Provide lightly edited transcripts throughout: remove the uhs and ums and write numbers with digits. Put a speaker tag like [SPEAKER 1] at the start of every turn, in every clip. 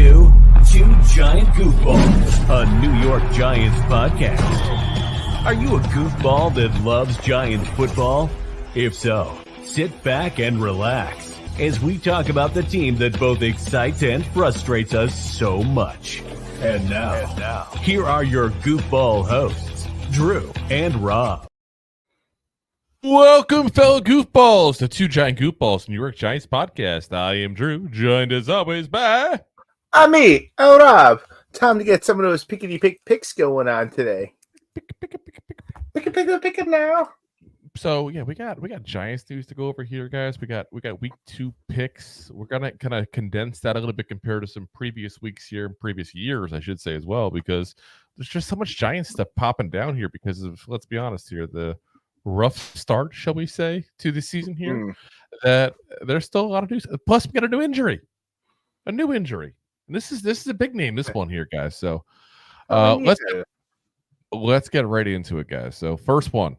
[SPEAKER 1] to Two Giant Goofballs, a New York Giants podcast. Are you a goofball that loves Giants football? If so, sit back and relax as we talk about the team that both excites and frustrates us so much. And now, here are your goofball hosts, Drew and Rob.
[SPEAKER 2] Welcome, fellow goofballs, to Two Giant Goofballs, New York Giants podcast. I am Drew, joined as always by...
[SPEAKER 3] I'm me, Rob. Time to get some of those pickety-pick picks going on today. Pick 'em now.
[SPEAKER 2] So yeah, we got Giants news to go over here, guys. We got week 2 picks. We're gonna kind of condense that a little bit compared to some previous weeks here, previous years, I should say as well, because there's just so much Giants stuff popping down here because of, let's be honest here, the rough start, shall we say, to the season here. That there's still a lot of news. Plus, we got a new injury. And this is a big name, this one here, guys. So let's get right into it, guys. So first one,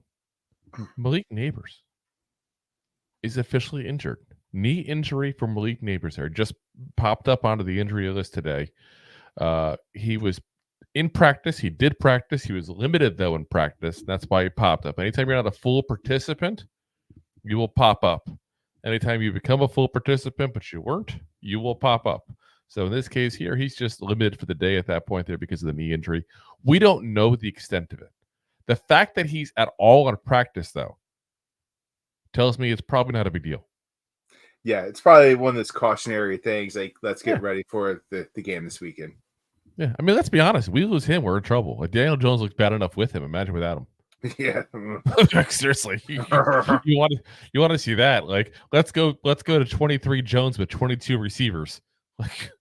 [SPEAKER 2] Malik Nabers is officially injured. Knee injury for Malik Nabers here. Just popped up onto the injury list today. He was in practice. He did practice. He was limited, though, in practice. That's why he popped up. Anytime you're not a full participant, you will pop up. Anytime you become a full participant, but you weren't, you will pop up. So in this case here, he's just limited for the day at that point there because of the knee injury. We don't know the extent of it. The fact that he's at all in practice, though, tells me it's probably not a big deal.
[SPEAKER 3] Yeah, it's probably one of those cautionary things, like, let's get ready for the game this weekend.
[SPEAKER 2] Yeah, I mean, let's be honest. We lose him, we're in trouble. Like, Daniel Jones looks bad enough with him. Imagine without him.
[SPEAKER 3] Yeah.
[SPEAKER 2] Seriously. You want to see that. Like, let's go to 23 Jones with 22 receivers. Like,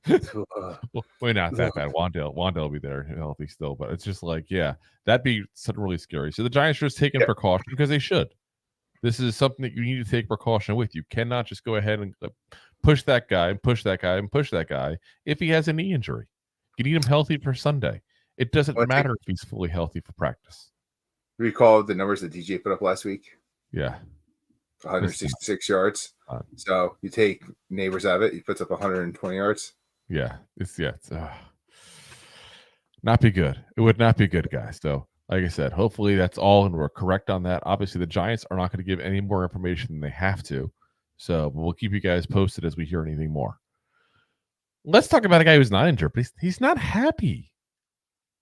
[SPEAKER 2] we're not that bad. Wandale will be there healthy still, but it's just like, yeah, that'd be something really scary. So the Giants are just taking precaution because they should. This is something that you need to take precaution with. You cannot just go ahead and push that guy and push that guy and push that guy if he has a knee injury. You need him healthy for Sunday. It doesn't matter if he's fully healthy for practice.
[SPEAKER 3] Recall the numbers that DJ put up last week?
[SPEAKER 2] Yeah.
[SPEAKER 3] 166 yards. So you take Nabers out of it, he puts up 120 yards.
[SPEAKER 2] Yeah, it's not be good. It would not be good, guys. So, like I said, hopefully that's all, and we're correct on that. Obviously, the Giants are not going to give any more information than they have to. So, we'll keep you guys posted as we hear anything more. Let's talk about a guy who's not injured, but he's not happy.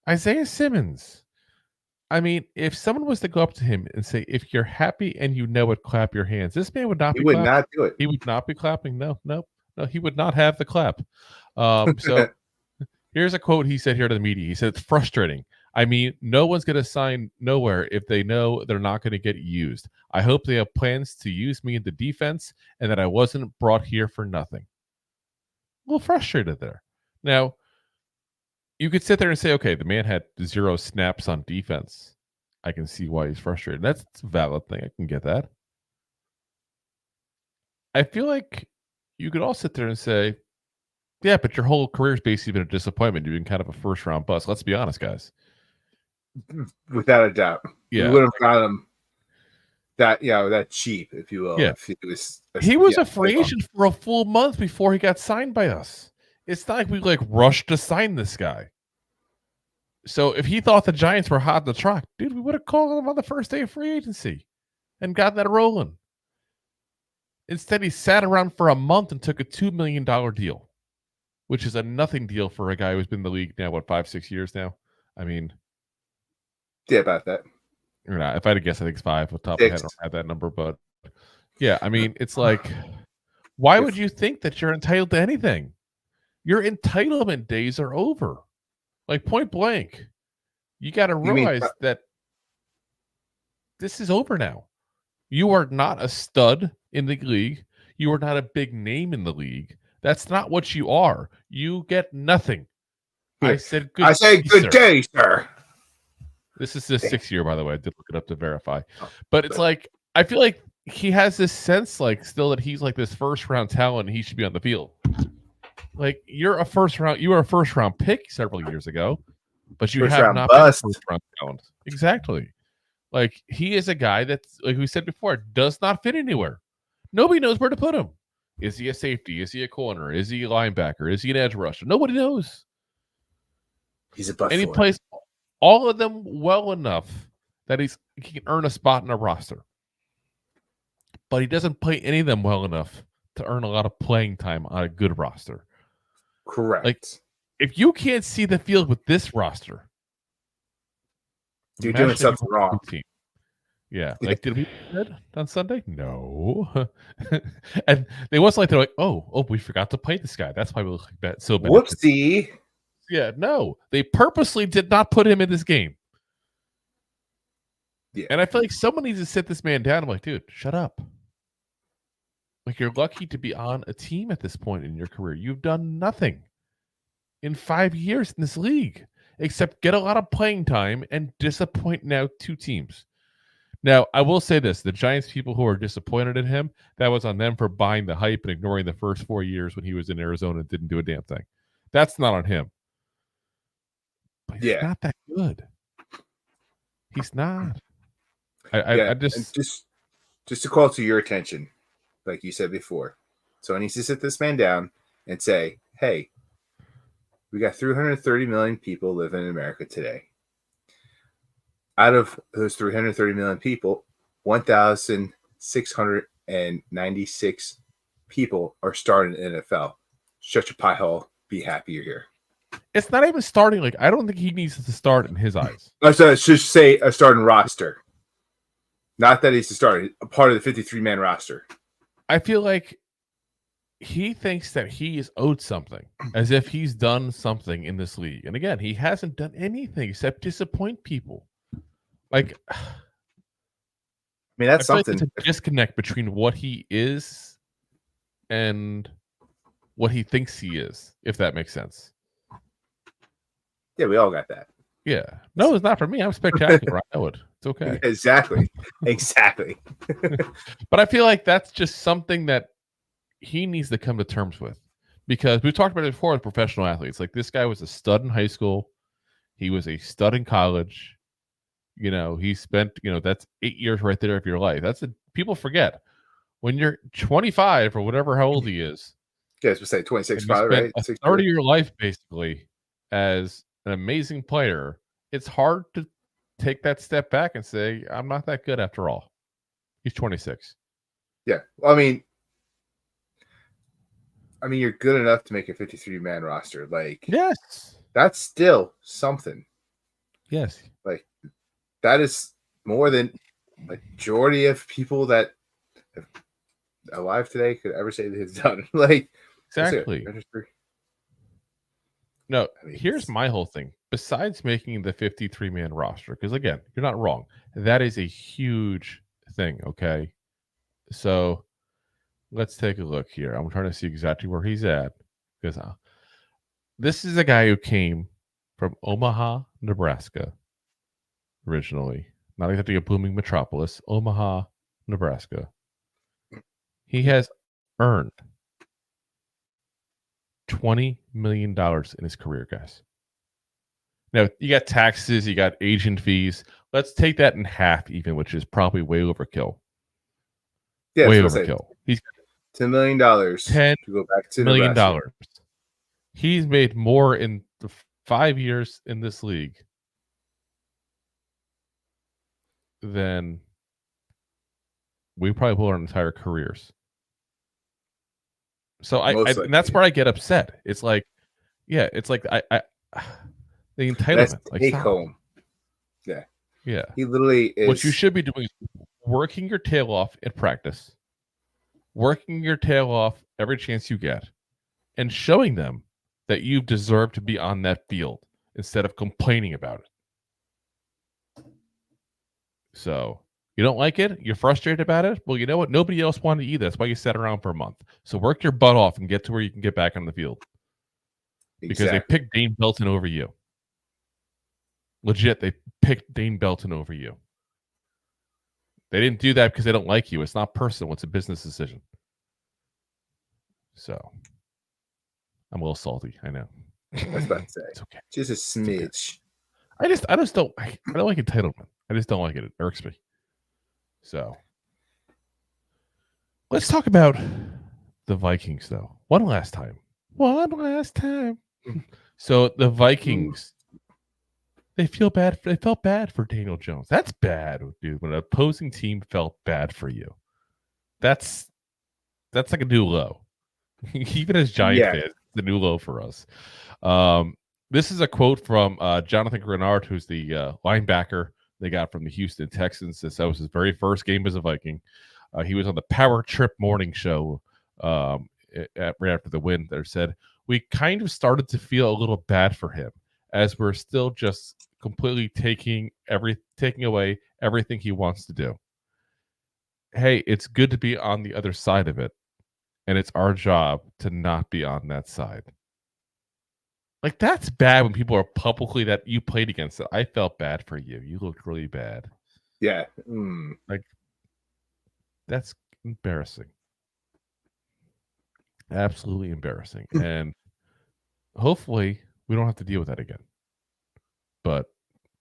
[SPEAKER 2] Isaiah Simmons. I mean, if someone was to go up to him and say, "If you're happy and you know it, clap your hands," this man would not.
[SPEAKER 3] He would not do it.
[SPEAKER 2] He would not be clapping. No. He would not have the clap. So here's a quote he said here to the media. He said, "It's frustrating. I mean, no one's going to sign nowhere if they know they're not going to get used. I hope they have plans to use me in the defense and that I wasn't brought here for nothing." A little frustrated there. Now, you could sit there and say, okay, the man had 0 snaps on defense. I can see why he's frustrated. That's a valid thing. I can get that. I feel like you could all sit there and say, yeah, but your whole career's basically been a disappointment. You've been kind of a first-round bust. Let's be honest, guys.
[SPEAKER 3] Without a doubt.
[SPEAKER 2] Yeah.
[SPEAKER 3] You would have got him that cheap, if you will.
[SPEAKER 2] Yeah.
[SPEAKER 3] If
[SPEAKER 2] he was a free agent for a full month before he got signed by us. It's not like we rushed to sign this guy. So if he thought the Giants were hot in the truck, dude, we would have called him on the first day of free agency and got that rolling. Instead, he sat around for a month and took a $2 million deal, which is a nothing deal for a guy who's been in the league now, 5-6 years now? I mean,
[SPEAKER 3] yeah, about that.
[SPEAKER 2] Or not. If I had to guess, I think it's 5. Off the top of my head, I don't have that number, but yeah, I mean, it's like, why would you think that you're entitled to anything? Your entitlement days are over. Like, point blank. You got to realize that this is over now. You are not a stud in the league. You are not a big name in the league. That's not what you are. You get nothing. I said good
[SPEAKER 3] day, sir.
[SPEAKER 2] This is the 6th year, by the way. I did look it up to verify. But it's like, I feel like he has this sense, like, still that he's like this first-round talent and he should be on the field. Like, you were a first-round pick several years ago, but you have not been a first-round talent. Exactly. Like, he is a guy that's, like we said before, does not fit anywhere. Nobody knows where to put him. Is he a safety? Is he a corner? Is he a linebacker? Is he an edge rusher? Nobody knows.
[SPEAKER 3] He's a butt
[SPEAKER 2] And he
[SPEAKER 3] for.
[SPEAKER 2] plays all of them well enough that he can earn a spot in a roster. But he doesn't play any of them well enough to earn a lot of playing time on a good roster.
[SPEAKER 3] Correct.
[SPEAKER 2] Like, if you can't see the field with this roster,
[SPEAKER 3] you're doing something wrong.
[SPEAKER 2] Team. Yeah. Like, did we good on Sunday? No. And they wasn't like, they're like, oh, we forgot to play this guy. That's why we look like that. So bad.
[SPEAKER 3] Whoopsie.
[SPEAKER 2] Yeah, no. They purposely did not put him in this game.
[SPEAKER 3] Yeah.
[SPEAKER 2] And I feel like someone needs to sit this man down. I'm like, dude, shut up. Like, you're lucky to be on a team at this point in your career. You've done nothing in 5 years in this league except get a lot of playing time and disappoint now 2 teams. Now, I will say this. The Giants people who are disappointed in him, that was on them for buying the hype and ignoring the first 4 years when he was in Arizona and didn't do a damn thing. That's not on him. But he's not that good. He's not. I just
[SPEAKER 3] to call to your attention, like you said before. So I need to sit this man down and say, hey, we got 330 million people living in America today. Out of those 330 million people, 1,696 people are starting in the NFL. Shut your pie hole. Be happy you're here.
[SPEAKER 2] It's not even starting. Like, I don't think he needs to start in his eyes.
[SPEAKER 3] I should say a starting roster. Not that he's the starter, a part of the 53-man roster.
[SPEAKER 2] I feel like he thinks that he is owed something, as if he's done something in this league. And again, he hasn't done anything except disappoint people. Like, I
[SPEAKER 3] mean, that's something.
[SPEAKER 2] Like it's a disconnect between what he is and what he thinks he is, if that makes sense.
[SPEAKER 3] Yeah, we all got that.
[SPEAKER 2] Yeah. No, it's not for me. I'm spectacular. I know it. It's okay.
[SPEAKER 3] Exactly.
[SPEAKER 2] But I feel like that's just something that he needs to come to terms with, because we've talked about it before with professional athletes. Like, this guy was a stud in high school. He was a stud in college. You know, he spent, that's 8 years right there of your life. People forget when you're 25 or whatever, how old he is.
[SPEAKER 3] Yeah, I was say 26, probably, right?
[SPEAKER 2] A third of your life, basically, as an amazing player. It's hard to take that step back and say, I'm not that good after all. He's 26.
[SPEAKER 3] Yeah. Well, I mean, you're good enough to make a 53-man roster. Like,
[SPEAKER 2] yes,
[SPEAKER 3] that's still something.
[SPEAKER 2] Yes.
[SPEAKER 3] Like, that is more than majority of people that are alive today could ever say that it's done. Like,
[SPEAKER 2] exactly. No, here's my whole thing. Besides making the 53-man roster, because again, you're not wrong. That is a huge thing, okay? So let's take a look here. I'm trying to see exactly where he's at, because this is a guy who came from Omaha, Nebraska, originally. Not exactly a booming metropolis, Omaha, Nebraska. He has earned $20 million in his career, guys. Now, you got taxes, you got agent fees. Let's take that in half even, which is probably way overkill.
[SPEAKER 3] Yeah,
[SPEAKER 2] way overkill. He's
[SPEAKER 3] got $10 million
[SPEAKER 2] $10
[SPEAKER 3] to go back to
[SPEAKER 2] million
[SPEAKER 3] Nebraska.
[SPEAKER 2] Dollars. He's made more in the 5 years in this league than we probably will our entire careers. So and that's where I get upset. It's like, yeah, it's like I the entitlement.
[SPEAKER 3] That's
[SPEAKER 2] like,
[SPEAKER 3] take home. Yeah.
[SPEAKER 2] Yeah.
[SPEAKER 3] He literally is.
[SPEAKER 2] What you should be doing is working your tail off in practice, working your tail off every chance you get, and showing them that you deserve to be on that field instead of complaining about it. So, you don't like it? You're frustrated about it? Well, you know what? Nobody else wanted either. That's why you sat around for a month. So work your butt off and get to where you can get back on the field. Because they picked Dane Belton over you. Legit, they picked Dane Belton over you. They didn't do that because they don't like you. It's not personal. It's a business decision. So, I'm a little salty. I know.
[SPEAKER 3] I was about to say.
[SPEAKER 2] It's okay.
[SPEAKER 3] Just a smidge.
[SPEAKER 2] I don't like entitlement. I just don't like it. It irks me. So, let's talk about the Vikings, though. One last time. So the Vikings, they felt bad for Daniel Jones. That's bad, dude. When an opposing team felt bad for you, that's like a new low. Even as Giant fans, the new low for us. This is a quote from Jonathan Grenard, who's the linebacker they got from the Houston Texans. This was his very first game as a Viking. He was on the Power Trip morning show right after the win. There said, we kind of started to feel a little bad for him as we're still just completely taking away everything he wants to do. Hey, it's good to be on the other side of it, and it's our job to not be on that side. Like, that's bad when people are publicly that you played against it. I felt bad for you. You looked really bad.
[SPEAKER 3] Yeah.
[SPEAKER 2] Like, that's embarrassing. Absolutely embarrassing. And hopefully we don't have to deal with that again. But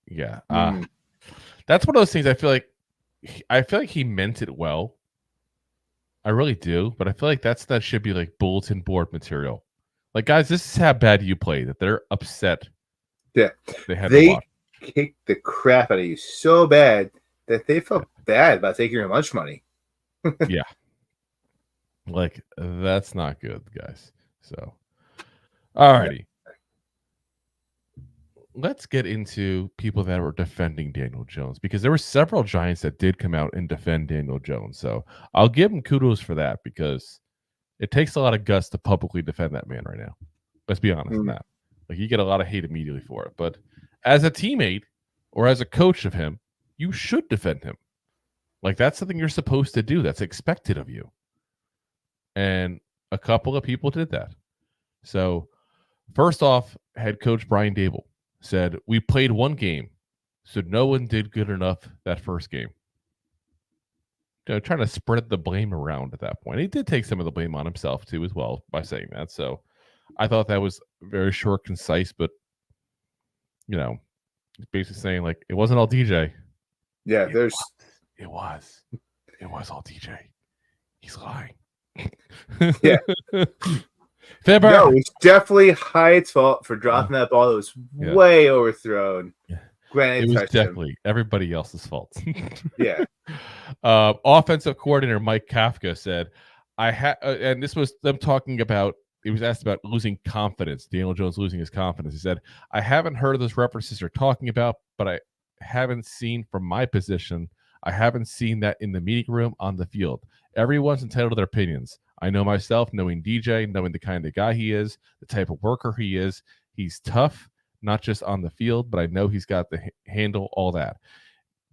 [SPEAKER 2] yeah, that's one of those things. I feel like he meant it well. I really do, but I feel like that should be like bulletin board material. Like, guys, this is how bad you play, that they're upset.
[SPEAKER 3] Yeah.
[SPEAKER 2] They
[SPEAKER 3] kicked the crap out of you so bad that they felt bad about taking your lunch money.
[SPEAKER 2] Yeah. Like, that's not good, guys. So, all righty. Let's get into people that were defending Daniel Jones, because there were several Giants that did come out and defend Daniel Jones. So I'll give him kudos for that, because it takes a lot of guts to publicly defend that man right now. Let's be honest on that. Like, you get a lot of hate immediately for it. But as a teammate or as a coach of him, you should defend him. Like, that's something you're supposed to do. That's expected of you. And a couple of people did that. So first off, head coach Brian Dable said, we played one game, so no one did good enough that first game. Trying to spread the blame around at that point. He did take some of the blame on himself too, as well, by saying that. So I thought that was very short, concise, but basically saying, like, it wasn't all DJ.
[SPEAKER 3] Yeah,
[SPEAKER 2] it was all DJ. He's lying.
[SPEAKER 3] Yeah. No, it's definitely Hyatt's fault for dropping that ball that was way overthrown.
[SPEAKER 2] Yeah.
[SPEAKER 3] Granted,
[SPEAKER 2] it was definitely everybody else's fault.
[SPEAKER 3] Yeah.
[SPEAKER 2] Offensive coordinator Mike Kafka said, and this was them talking about, he was asked about losing confidence, Daniel Jones losing his confidence. He said, I haven't heard of those references you're talking about, but I haven't seen from my position, I haven't seen that in the meeting room, on the field. Everyone's entitled to their opinions. I know myself, knowing DJ, knowing the kind of guy he is, the type of worker he is. He's tough, not just on the field, but I know he's got the handle, all that.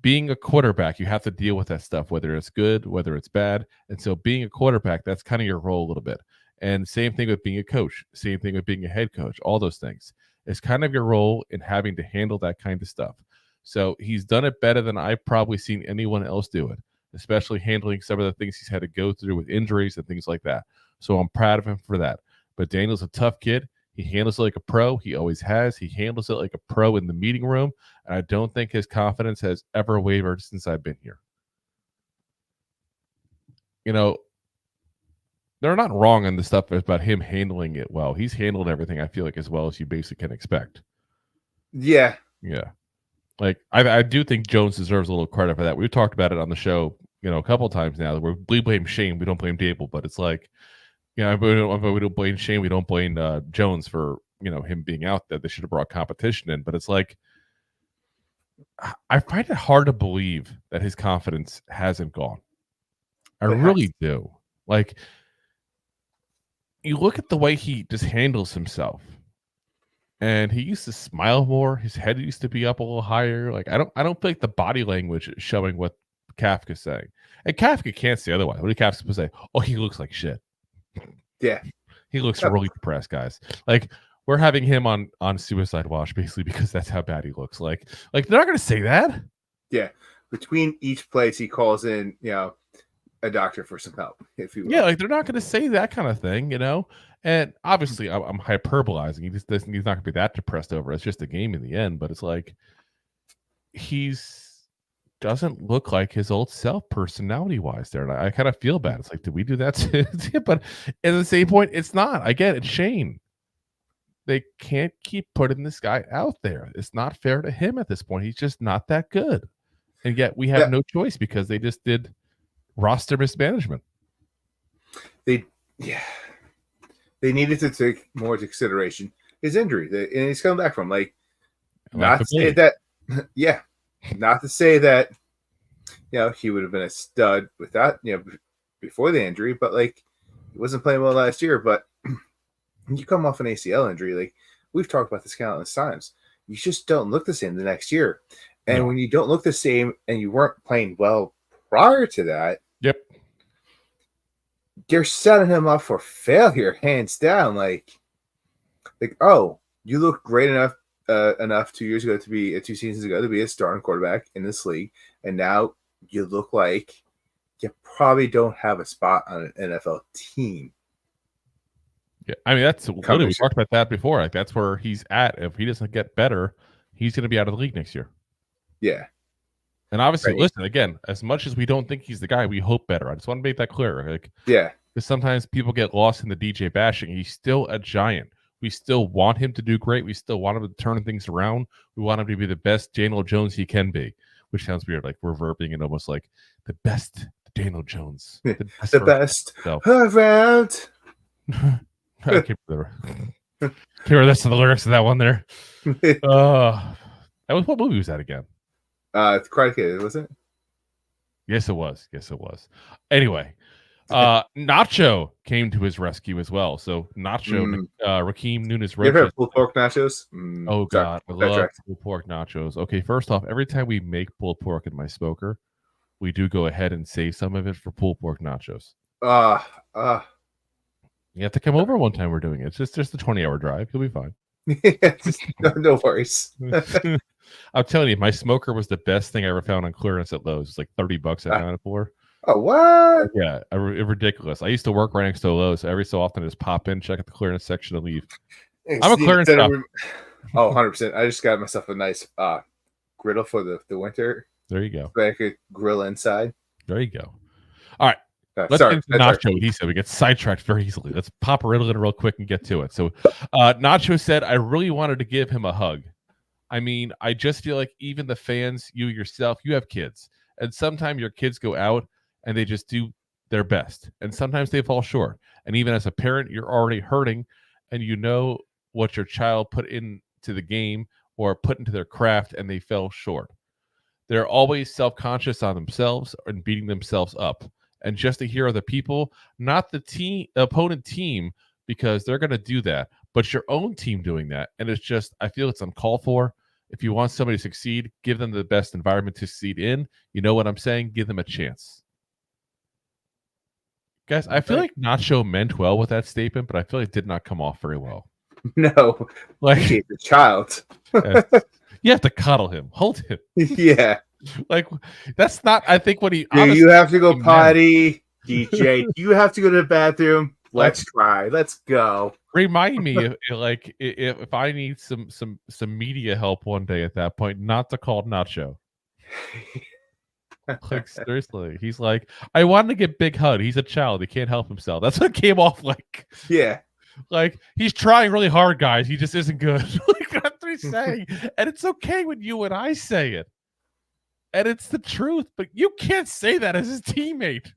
[SPEAKER 2] Being a quarterback, you have to deal with that stuff, whether it's good, whether it's bad. And so being a quarterback, that's kind of your role a little bit. And same thing with being a coach, same thing with being a head coach, all those things. It's kind of your role in having to handle that kind of stuff. So he's done it better than I've probably seen anyone else do it, especially handling some of the things he's had to go through with injuries and things like that. So I'm proud of him for that. But Daniel's a tough kid. He handles it like a pro. He always has. He handles it like a pro in the meeting room. And I don't think his confidence has ever wavered since I've been here. They're not wrong on the stuff about him handling it well. He's handled everything, I feel like, as well as you basically can expect.
[SPEAKER 3] Yeah.
[SPEAKER 2] Yeah. Like, I do think Jones deserves a little credit for that. We've talked about it on the show, a couple of times now. We blame Shane, we don't blame Dable, but it's like, we don't blame Shane, we don't blame Jones for him being out there. They should have brought competition in, but it's like, I find it hard to believe that his confidence hasn't gone. I really do. Like, you look at the way he just handles himself. And he used to smile more. His head used to be up a little higher. Like, I don't feel like the body language is showing what Kafka's saying. And Kafka can't say otherwise. What did Kafka supposed to say? Oh, he looks like shit.
[SPEAKER 3] Yeah.
[SPEAKER 2] He looks really depressed, guys. Like, we're having him on suicide watch basically because that's how bad he looks. Like they're not gonna say that.
[SPEAKER 3] Yeah. Between each place he calls in, a doctor for some help, if you will.
[SPEAKER 2] Yeah, like, they're not gonna say that kind of thing, And obviously, I'm hyperbolizing. He's not going to be that depressed over it. It's just a game in the end. But it's like, he's doesn't look like his old self personality-wise there. And I kind of feel bad. It's like, did we do that to him? But at the same point, it's not. I get it. Shane. They can't keep putting this guy out there. It's not fair to him at this point. He's just not that good. And yet we have no choice because they just did roster mismanagement.
[SPEAKER 3] They needed to take more into consideration his injury. And he's coming back from not to say that, not to say that, he would have been a stud without, before the injury, but he wasn't playing well last year. But you come off an ACL injury, we've talked about this countless times. You just don't look the same the next year. And when you don't look the same and you weren't playing well prior to that, you're setting him up for failure, hands down. You looked great enough 2 years ago to be 2 seasons ago to be a starting quarterback in this league, and now you look like you probably don't have a spot on an NFL team.
[SPEAKER 2] Yeah, I mean that's literally, we talked about that before. That's where he's at. If he doesn't get better, he's going to be out of the league next year.
[SPEAKER 3] Yeah.
[SPEAKER 2] And obviously, listen, again, as much as we don't think he's the guy, we hope better. I just want to make that clear. Because sometimes people get lost in the DJ bashing. He's still a Giant. We still want him to do great. We still want him to turn things around. We want him to be the best Daniel Jones he can be, which sounds weird, reverbing and almost like the best Daniel Jones.
[SPEAKER 3] The best around.
[SPEAKER 2] I can't remember this to the lyrics of that one there. That was, what movie was that again?
[SPEAKER 3] Karate Kid, wasn't it?
[SPEAKER 2] Yes, it was. Anyway, Nacho came to his rescue as well. So Nacho, Raheem Nunes.
[SPEAKER 3] You ever have pulled pork nachos?
[SPEAKER 2] Oh God, I love pulled pork nachos. Okay, first off, every time we make pulled pork in my smoker, we do go ahead and save some of it for pulled pork nachos. You have to come over one time. We're doing it. It's just a 20-hour drive. You'll be fine.
[SPEAKER 3] No worries.
[SPEAKER 2] I'm telling you, my smoker was the best thing I ever found on clearance at Lowe's. It's like $30 I found it for.
[SPEAKER 3] Oh, what?
[SPEAKER 2] Yeah, ridiculous. I used to work right next to Lowe's, so every so often I just pop in, check out the clearance section, and leave. I'm a clearance shop.
[SPEAKER 3] 100%. I just got myself a nice griddle for the winter.
[SPEAKER 2] There you go.
[SPEAKER 3] So I could grill inside.
[SPEAKER 2] There you go. All right. Let's get into Nacho. He said we get sidetracked very easily. Let's pop a riddle in real quick and get to it. So Nacho said, I really wanted to give him a hug. I mean, I just feel like even the fans, you yourself, you have kids. And sometimes your kids go out and they just do their best. And sometimes they fall short. And even as a parent, you're already hurting and you know what your child put into the game or put into their craft and they fell short. They're always self-conscious on themselves and beating themselves up. And just to hear other people, not the opponent team, because they're going to do that, but your own team doing that. And it's just, I feel it's uncalled for. If you want somebody to succeed, give them the best environment to succeed in. You know what I'm saying? Give them a chance. Guys, I feel like Nacho meant well with that statement, but I feel like it did not come off very well.
[SPEAKER 3] No. He's a child.
[SPEAKER 2] You have to cuddle him. Hold him.
[SPEAKER 3] Yeah.
[SPEAKER 2] That's not, I think, what he...
[SPEAKER 3] Do you have to go potty? DJ, you have to go to the bathroom? Let's try. Let's go.
[SPEAKER 2] Remind me, if I need some media help one day at that point, not to call Nacho. Seriously. He's like, I wanted to get Big Hud. He's a child. He can't help himself. That's what it came off like.
[SPEAKER 3] Yeah.
[SPEAKER 2] He's trying really hard, guys. He just isn't good. That's what he's saying. And it's okay when you and I say it. And it's the truth, but you can't say that as his teammate.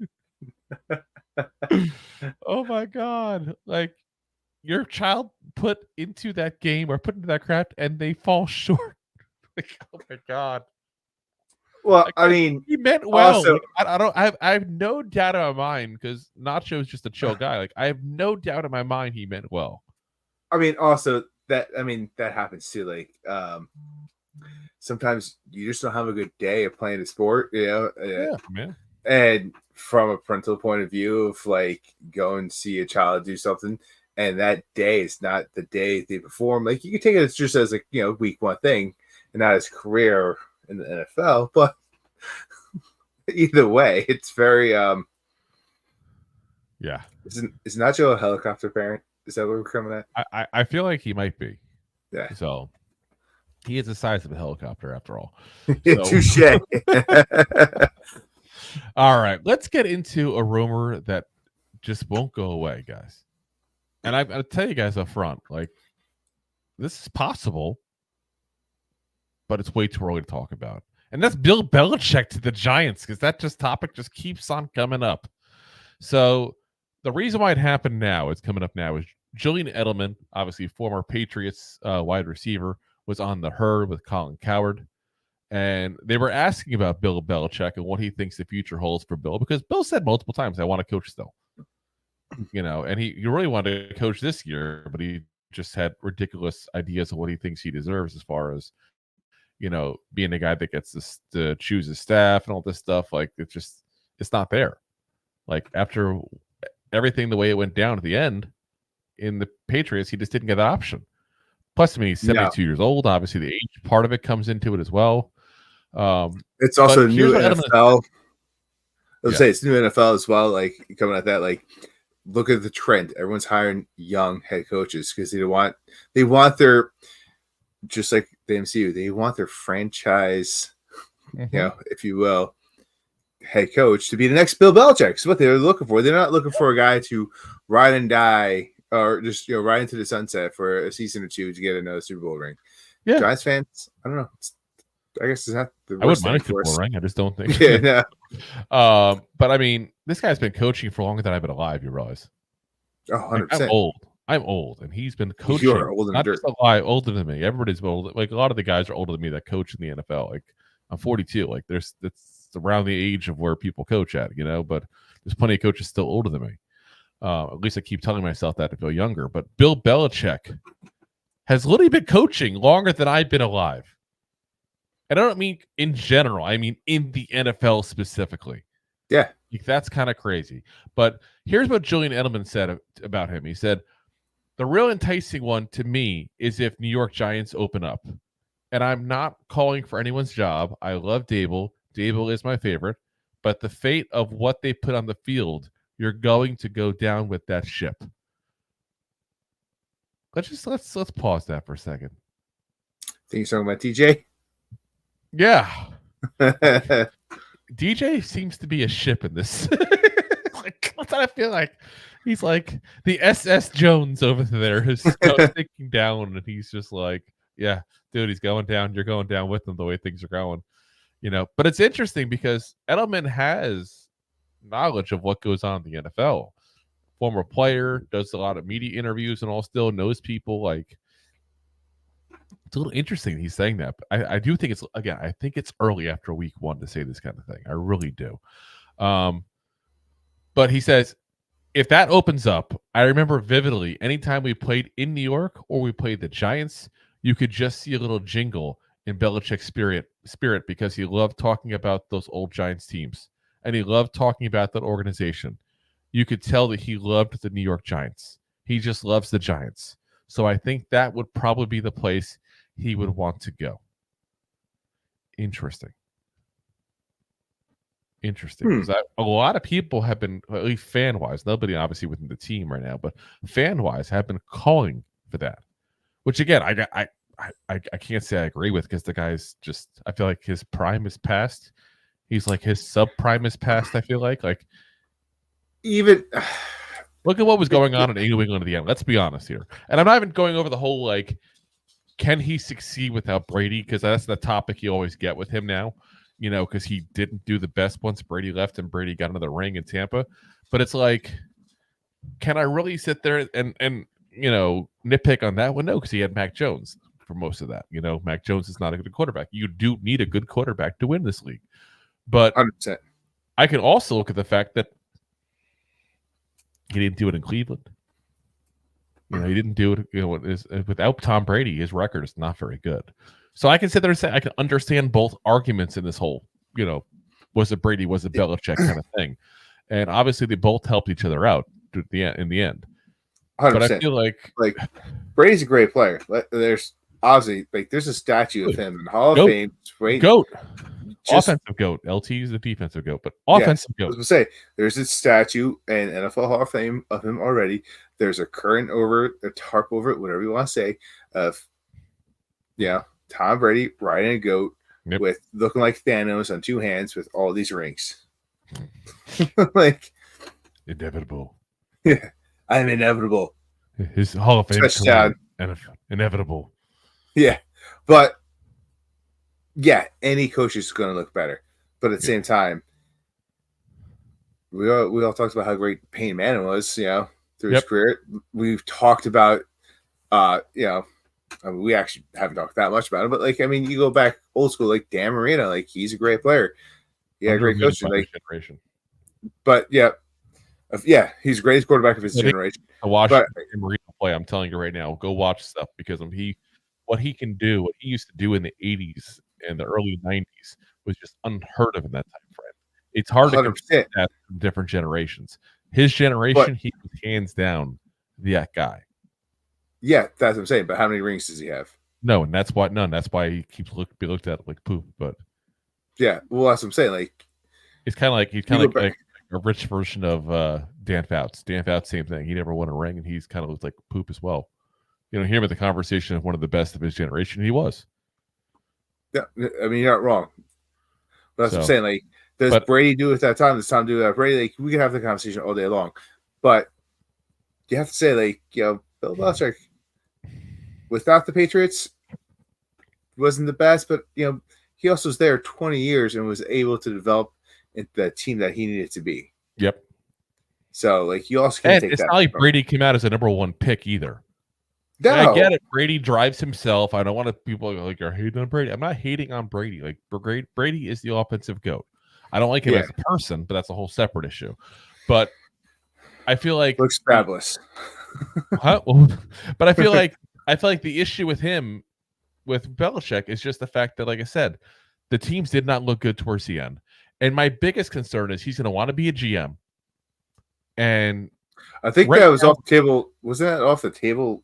[SPEAKER 2] Oh my God. Your child put into that game or put into that craft and they fall short. Oh my God.
[SPEAKER 3] Well, I mean,
[SPEAKER 2] he meant well.
[SPEAKER 3] Also,
[SPEAKER 2] I have no doubt in my mind because Nacho's just a chill guy. I have no doubt in my mind he meant well.
[SPEAKER 3] I mean, also that happens too. Sometimes you just don't have a good day of playing a sport,
[SPEAKER 2] Yeah, man.
[SPEAKER 3] And from a parental point of view of go and see a child do something, and that day is not the day they perform. You can take it as just as week one thing, and not as career in the NFL. But either way, it's very
[SPEAKER 2] yeah.
[SPEAKER 3] Is Nacho a helicopter parent? Is that what we're coming at?
[SPEAKER 2] I feel like he might be.
[SPEAKER 3] Yeah.
[SPEAKER 2] So He is the size of a helicopter, after all. So,
[SPEAKER 3] Touche.
[SPEAKER 2] all right, let's get into a rumor that just won't go away, guys. And I'll tell you guys up front, like, this is possible, but it's way too early to talk about. And that's Bill Belichick to the Giants, because that topic just keeps on coming up. So the reason why it happened now, it's coming up now, is Julian Edelman, obviously former Patriots wide receiver, was on the herd with Colin Cowherd. And they were asking about Bill Belichick and what he thinks the future holds for Bill, because Bill said multiple times, I want to coach still. And he really wanted to coach this year, but he just had ridiculous ideas of what he thinks he deserves as far as, being a guy that gets to choose his staff and all this stuff. Like, it's not there. Like, after everything, the way it went down at the end in the Patriots, he just didn't get that option. Plus, I mean, he's 72 years old. Obviously, the age part of it comes into it as well.
[SPEAKER 3] It's also new NFL. Let's say it's new NFL as well. Like, coming at that, like, look at the trend. Everyone's hiring young head coaches because they want their, just like the MCU, they want their franchise, if you will, head coach to be the next Bill Belichick. It's what they're looking for. They're not looking for a guy to ride and die or just ride into the sunset for a season or two to get another Super Bowl ring. Yeah, Giants fans, I don't know. I guess it's not the worst. I wouldn't mind a Super Bowl ring.
[SPEAKER 2] I just don't think.
[SPEAKER 3] Yeah, no.
[SPEAKER 2] But I mean, this guy's been coaching for longer than I've been alive. You realize?
[SPEAKER 3] Oh, 100%.
[SPEAKER 2] I'm old, and he's been coaching.
[SPEAKER 3] You're older
[SPEAKER 2] not just older than me. Everybody's old. Like, a lot of the guys are older than me that coach in the NFL. Like, I'm 42. Like, it's around the age of where people coach at, but there's plenty of coaches still older than me. At least I keep telling myself that to feel younger. But Bill Belichick has literally been coaching longer than I've been alive. And I don't mean in general. I mean in the NFL specifically.
[SPEAKER 3] Yeah.
[SPEAKER 2] Like, that's kind of crazy. But here's what Julian Edelman said about him. He said, the real enticing one to me is if New York Giants open up. And I'm not calling for anyone's job. I love Dable. Dable is my favorite. But the fate of what they put on the field, you're going to go down with that ship. Let's pause that for a second.
[SPEAKER 3] Think you're talking about DJ?
[SPEAKER 2] Yeah. DJ seems to be a ship in this. Like, what's that? I feel like he's like the SS Jones over there who's sinking down, and he's just like, yeah, dude, he's going down. You're going down with him the way things are going. But it's interesting because Edelman has knowledge of what goes on in the NFL. Former player, does a lot of media interviews and all, still knows people. Like, it's a little interesting he's saying that. But I do think I think it's early after week one to say this kind of thing. I really do. But he says, if that opens up, I remember vividly, anytime we played in New York or we played the Giants, you could just see a little jingle in Belichick's spirit because he loved talking about those old Giants teams. And he loved talking about that organization. You could tell that he loved the New York Giants. He just loves the Giants. So I think that would probably be the place he would want to go. Interesting. Because a lot of people have been, at least fan-wise, nobody obviously within the team right now, but fan-wise have been calling for that. Which, again, I can't say I agree with, because the guy's just, I feel like his prime is past. He's like, his subprime is past, I feel like. Like,
[SPEAKER 3] even
[SPEAKER 2] look at what was going on in New England at the end. Let's be honest here. And I'm not even going over the whole, like, can he succeed without Brady? Because that's the topic you always get with him now, because he didn't do the best once Brady left and Brady got another ring in Tampa. But it's like, can I really sit there and nitpick on that one? No, because he had Mac Jones for most of that. Mac Jones is not a good quarterback. You do need a good quarterback to win this league. But
[SPEAKER 3] 100%.
[SPEAKER 2] I can also look at the fact that he didn't do it in Cleveland. He didn't do it. Without Tom Brady, his record is not very good. So I can sit there and say I can understand both arguments in this whole, was it Brady, was it Belichick kind of thing, and obviously they both helped each other out in the end.
[SPEAKER 3] 100%.
[SPEAKER 2] But I feel like
[SPEAKER 3] Brady's a great player. There's obviously there's a statue of him in Hall of Fame.
[SPEAKER 2] Goat. Offensive GOAT. LT is the defensive GOAT, but offensive GOAT.
[SPEAKER 3] I was going to say, there's a statue in NFL Hall of Fame of him already. There's a current over it, a tarp over it, whatever you want to say, of, Tom Brady riding a goat
[SPEAKER 2] Yep.
[SPEAKER 3] with looking like Thanos on two hands with all these rings. Like,
[SPEAKER 2] Inevitable.
[SPEAKER 3] yeah, I'm inevitable.
[SPEAKER 2] His Hall of Fame
[SPEAKER 3] Touchdown.
[SPEAKER 2] career, inevitable.
[SPEAKER 3] Yeah, but yeah, any coach is going to look better. But at the same time, we all talked about how great Peyton Manning was, through his career. We've talked about, we actually haven't talked that much about him, but you go back old school, like Dan Marino, like he's a great player. Yeah, great coach.
[SPEAKER 2] Generation.
[SPEAKER 3] But yeah, he's the greatest quarterback of his generation.
[SPEAKER 2] I watched Marino play. I'm telling you right now, go watch stuff because what he can do, what he used to do in the 80s and the early 90s was just unheard of in that time frame. It's hard 100%. To compare that from different generations. His generation, he was hands down that guy.
[SPEAKER 3] Yeah, that's what I'm saying. But how many rings does he have?
[SPEAKER 2] No, and that's why he keeps be looked at like poop. But
[SPEAKER 3] yeah, well, that's what I'm saying. Like,
[SPEAKER 2] he's kind of like a rich version of Dan Fouts. Dan Fouts, same thing. He never won a ring, and he's kind of looks like poop as well. Hear him at the conversation of one of the best of his generation. He was. Yeah,
[SPEAKER 3] I mean, you're not wrong. But that's what I'm saying. Like, does Brady do it at that time? Does Tom do it at Brady? Like, we can have the conversation all day long. But you have to say, like, Bill Belichick, without the Patriots, wasn't the best, but, he also was there 20 years and was able to develop the team that he needed to be.
[SPEAKER 2] Yep.
[SPEAKER 3] So, like, you also can't take that.
[SPEAKER 2] It's not like Brady came out as a number one pick either.
[SPEAKER 3] No.
[SPEAKER 2] I get it. Brady drives himself. I don't want people like are hating on Brady. I'm not hating on Brady. Like, Brady is the offensive GOAT. I don't like him as a person, but that's a whole separate issue. But I feel like
[SPEAKER 3] looks fabulous.
[SPEAKER 2] But I feel like the issue with him, with Belichick, is just the fact that, like I said, the teams did not look good towards the end. And my biggest concern is he's going to want to be a GM. And
[SPEAKER 3] I think that was off the table. Wasn't that off the table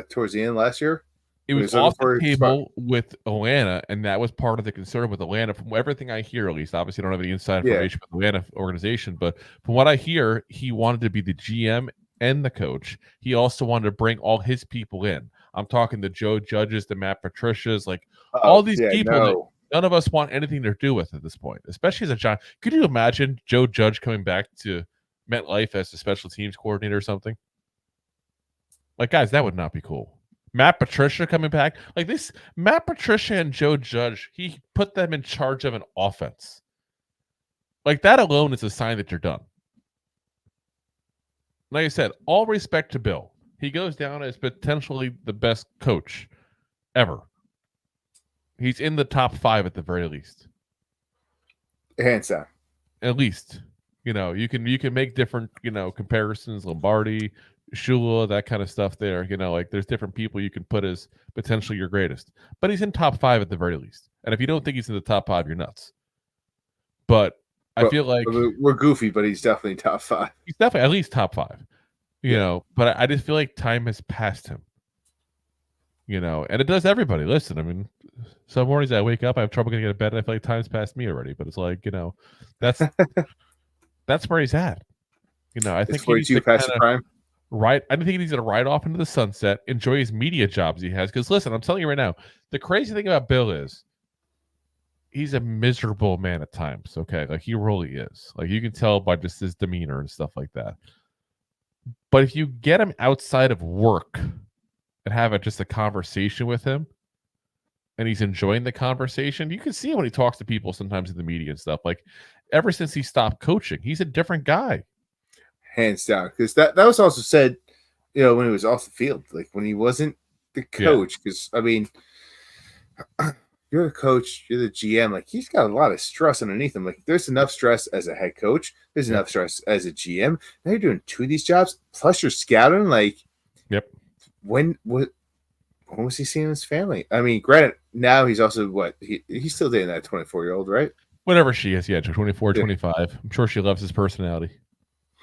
[SPEAKER 3] towards the end last year?
[SPEAKER 2] It was off the table with Atlanta, and that was part of the concern with Atlanta. From everything I hear, at least, obviously, I don't have any inside information with the Atlanta organization, but from what I hear, he wanted to be the GM and the coach. He also wanted to bring all his people in. I'm talking the Joe Judges, the Matt Patricias, like all these people that none of us want anything to do with at this point, especially as a Giant. Could you imagine Joe Judge coming back to MetLife as the special teams coordinator or something? Like, guys, that would not be cool. Matt Patricia coming back like this. Matt Patricia and Joe Judge, he put them in charge of an offense. Like, that alone is a sign that you're done. Like I said, all respect to Bill. He goes down as potentially the best coach ever. He's in the top 5 at the very least.
[SPEAKER 3] Hands down.
[SPEAKER 2] At least. You can make different, comparisons, Lombardi, Shula, that kind of stuff there. Like, there's different people you can put as potentially your greatest. But he's in top 5 at the very least. And if you don't think he's in the top 5, you're nuts. But I feel like
[SPEAKER 3] we're goofy, but he's definitely top 5.
[SPEAKER 2] He's definitely at least top 5. But I just feel like time has passed him. And it does everybody. Listen, I mean, some mornings I wake up, I have trouble getting out of bed, and I feel like time's passed me already. But it's like, that's that's where he's at. I think he needs to past the prime. Right. I don't think he needs to ride off into the sunset, enjoy his media jobs he has. Because listen, I'm telling you right now, the crazy thing about Bill is he's a miserable man at times. Okay. Like, he really is. Like, you can tell by just his demeanor and stuff like that. But if you get him outside of work and have just a conversation with him, and he's enjoying the conversation, you can see when he talks to people sometimes in the media and stuff. Like, ever since he stopped coaching, he's a different guy. Hands
[SPEAKER 3] down. Because that was also said, when he was off the field, like when he wasn't the coach. Because, I mean, you're the coach, you're the GM. Like, he's got a lot of stress underneath him. Like, there's enough stress as a head coach. There's enough stress as a GM. Now you're doing 2 of these jobs, plus you're scouting. Like, when was he seeing his family? I mean, granted, now he's also he's still dating that 24-year-old, right?
[SPEAKER 2] Whatever she is, 24, 25. I'm sure she loves his personality.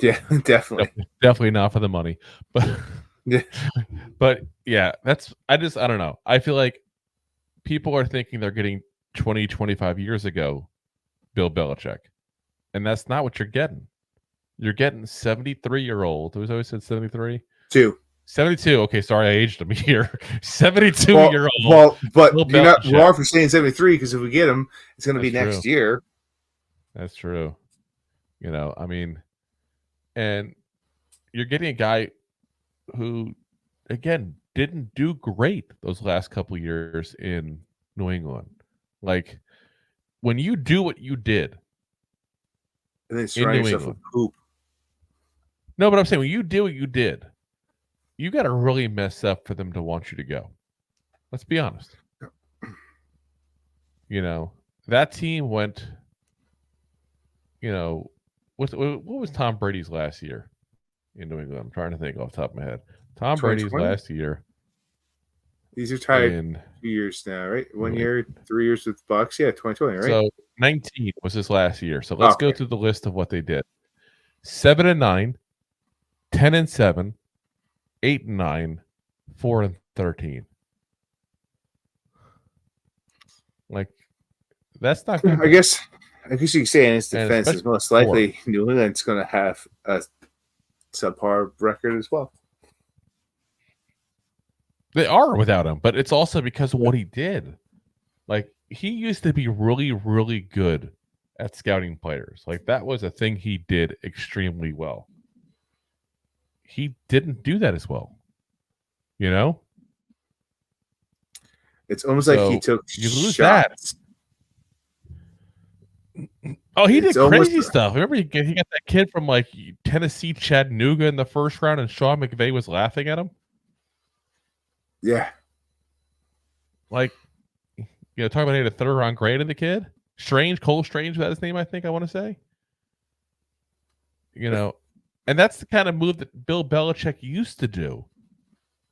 [SPEAKER 3] Yeah, definitely.
[SPEAKER 2] Definitely not for the money. But yeah, I don't know. I feel like people are thinking they're getting 20, 25 years ago Bill Belichick. And that's not what you're getting. You're getting 73-year-old. Who's always said 73?
[SPEAKER 3] 2.
[SPEAKER 2] 72. Okay, sorry, I aged him here. 72-year-old.
[SPEAKER 3] Well, but
[SPEAKER 2] Bill
[SPEAKER 3] you're not
[SPEAKER 2] Belichick.
[SPEAKER 3] wrong for saying 73 because if we get him, it's going to be
[SPEAKER 2] That's
[SPEAKER 3] next
[SPEAKER 2] true.
[SPEAKER 3] year.
[SPEAKER 2] That's true. I mean, and you're getting a guy who, again, didn't do great those last couple years in New England. Like, when you do what you did
[SPEAKER 3] And then
[SPEAKER 2] in
[SPEAKER 3] surround
[SPEAKER 2] New
[SPEAKER 3] yourself
[SPEAKER 2] England.
[SPEAKER 3] with poop.
[SPEAKER 2] No, but I'm saying when you do what you did, you got to really mess up for them to want you to go. Let's be honest. That team went, what was Tom Brady's last year in New England? I'm trying to think off the top of my head. Tom Brady's
[SPEAKER 3] 2020?
[SPEAKER 2] last year.
[SPEAKER 3] These are tied
[SPEAKER 2] in
[SPEAKER 3] 2 years now, right? 1 year, 3 years with Bucks. Yeah, 2020, right?
[SPEAKER 2] So 19 was his last year. So let's go through the list of what they did. 7-9, 10-7, 8-9, 4-13. Like, that's not good.
[SPEAKER 3] I guess you could say in his
[SPEAKER 2] And
[SPEAKER 3] defense is most likely New England's going to have a subpar record as well.
[SPEAKER 2] They are without him, but it's also because of what he did. Like, he used to be really, really good at scouting players. Like, that was a thing he did extremely well. He didn't do that as well.
[SPEAKER 3] It's almost like he took
[SPEAKER 2] you lose
[SPEAKER 3] shots.
[SPEAKER 2] Oh, he did crazy stuff. Remember, he got that kid from like Tennessee, Chattanooga, in the first round, and Sean McVay was laughing at him.
[SPEAKER 3] Yeah,
[SPEAKER 2] like talking about he had a third round grade in the kid. Cole Strange, was that his name? I think I want to say. And that's the kind of move that Bill Belichick used to do,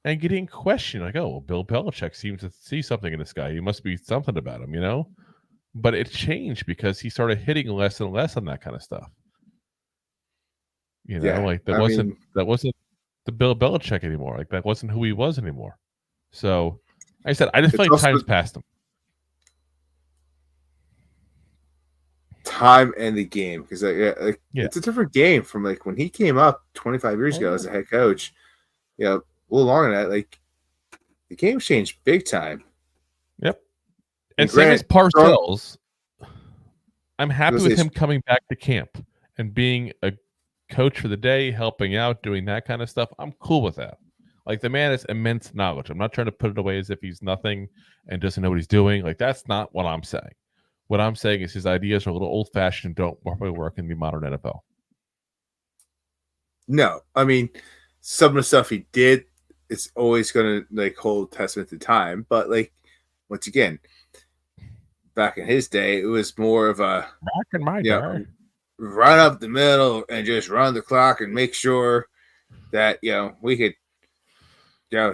[SPEAKER 2] and getting questioned like, oh, well, Bill Belichick seems to see something in this guy. He must be something about him, But it changed because he started hitting less and less on that kind of stuff. Like that wasn't the Bill Belichick anymore. Like that wasn't who he was anymore. So, like I said, I just feel like time's passed him.
[SPEAKER 3] Time and the game, because it's a different game from like when he came up 25 years ago as a head coach. A little longer than that. Like the game's changed big time.
[SPEAKER 2] Yep. And same as Parcells, I'm happy with him coming back to camp and being a coach for the day, helping out, doing that kind of stuff. I'm cool with that. Like, the man has immense knowledge. I'm not trying to put it away as if he's nothing and doesn't know what he's doing. Like, that's not what I'm saying. What I'm saying is his ideas are a little old-fashioned and don't probably work in the modern NFL.
[SPEAKER 3] No, I mean, some of the stuff he did, it's always going to like hold testament to time. But like, once again, back in his day, it was more of a
[SPEAKER 2] back in my day,
[SPEAKER 3] run up the middle and just run the clock and make sure that we could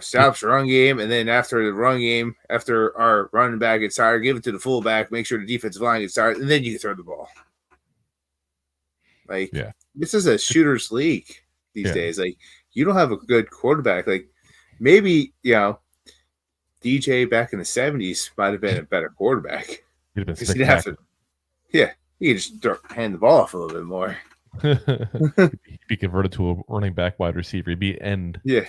[SPEAKER 3] stop the run game, and then after the run game, after our running back gets tired, give it to the fullback, make sure the defensive line gets tired, and then you can throw the ball. Like, this is a shooter's league these days. Like, you don't have a good quarterback. Like, maybe DJ back in the 70s might have been a better quarterback.
[SPEAKER 2] He'd have been
[SPEAKER 3] he didn't have to. Yeah, he could just hand the ball off a little bit more.
[SPEAKER 2] He'd be converted to a running back, wide receiver. He'd be end.
[SPEAKER 3] Yeah.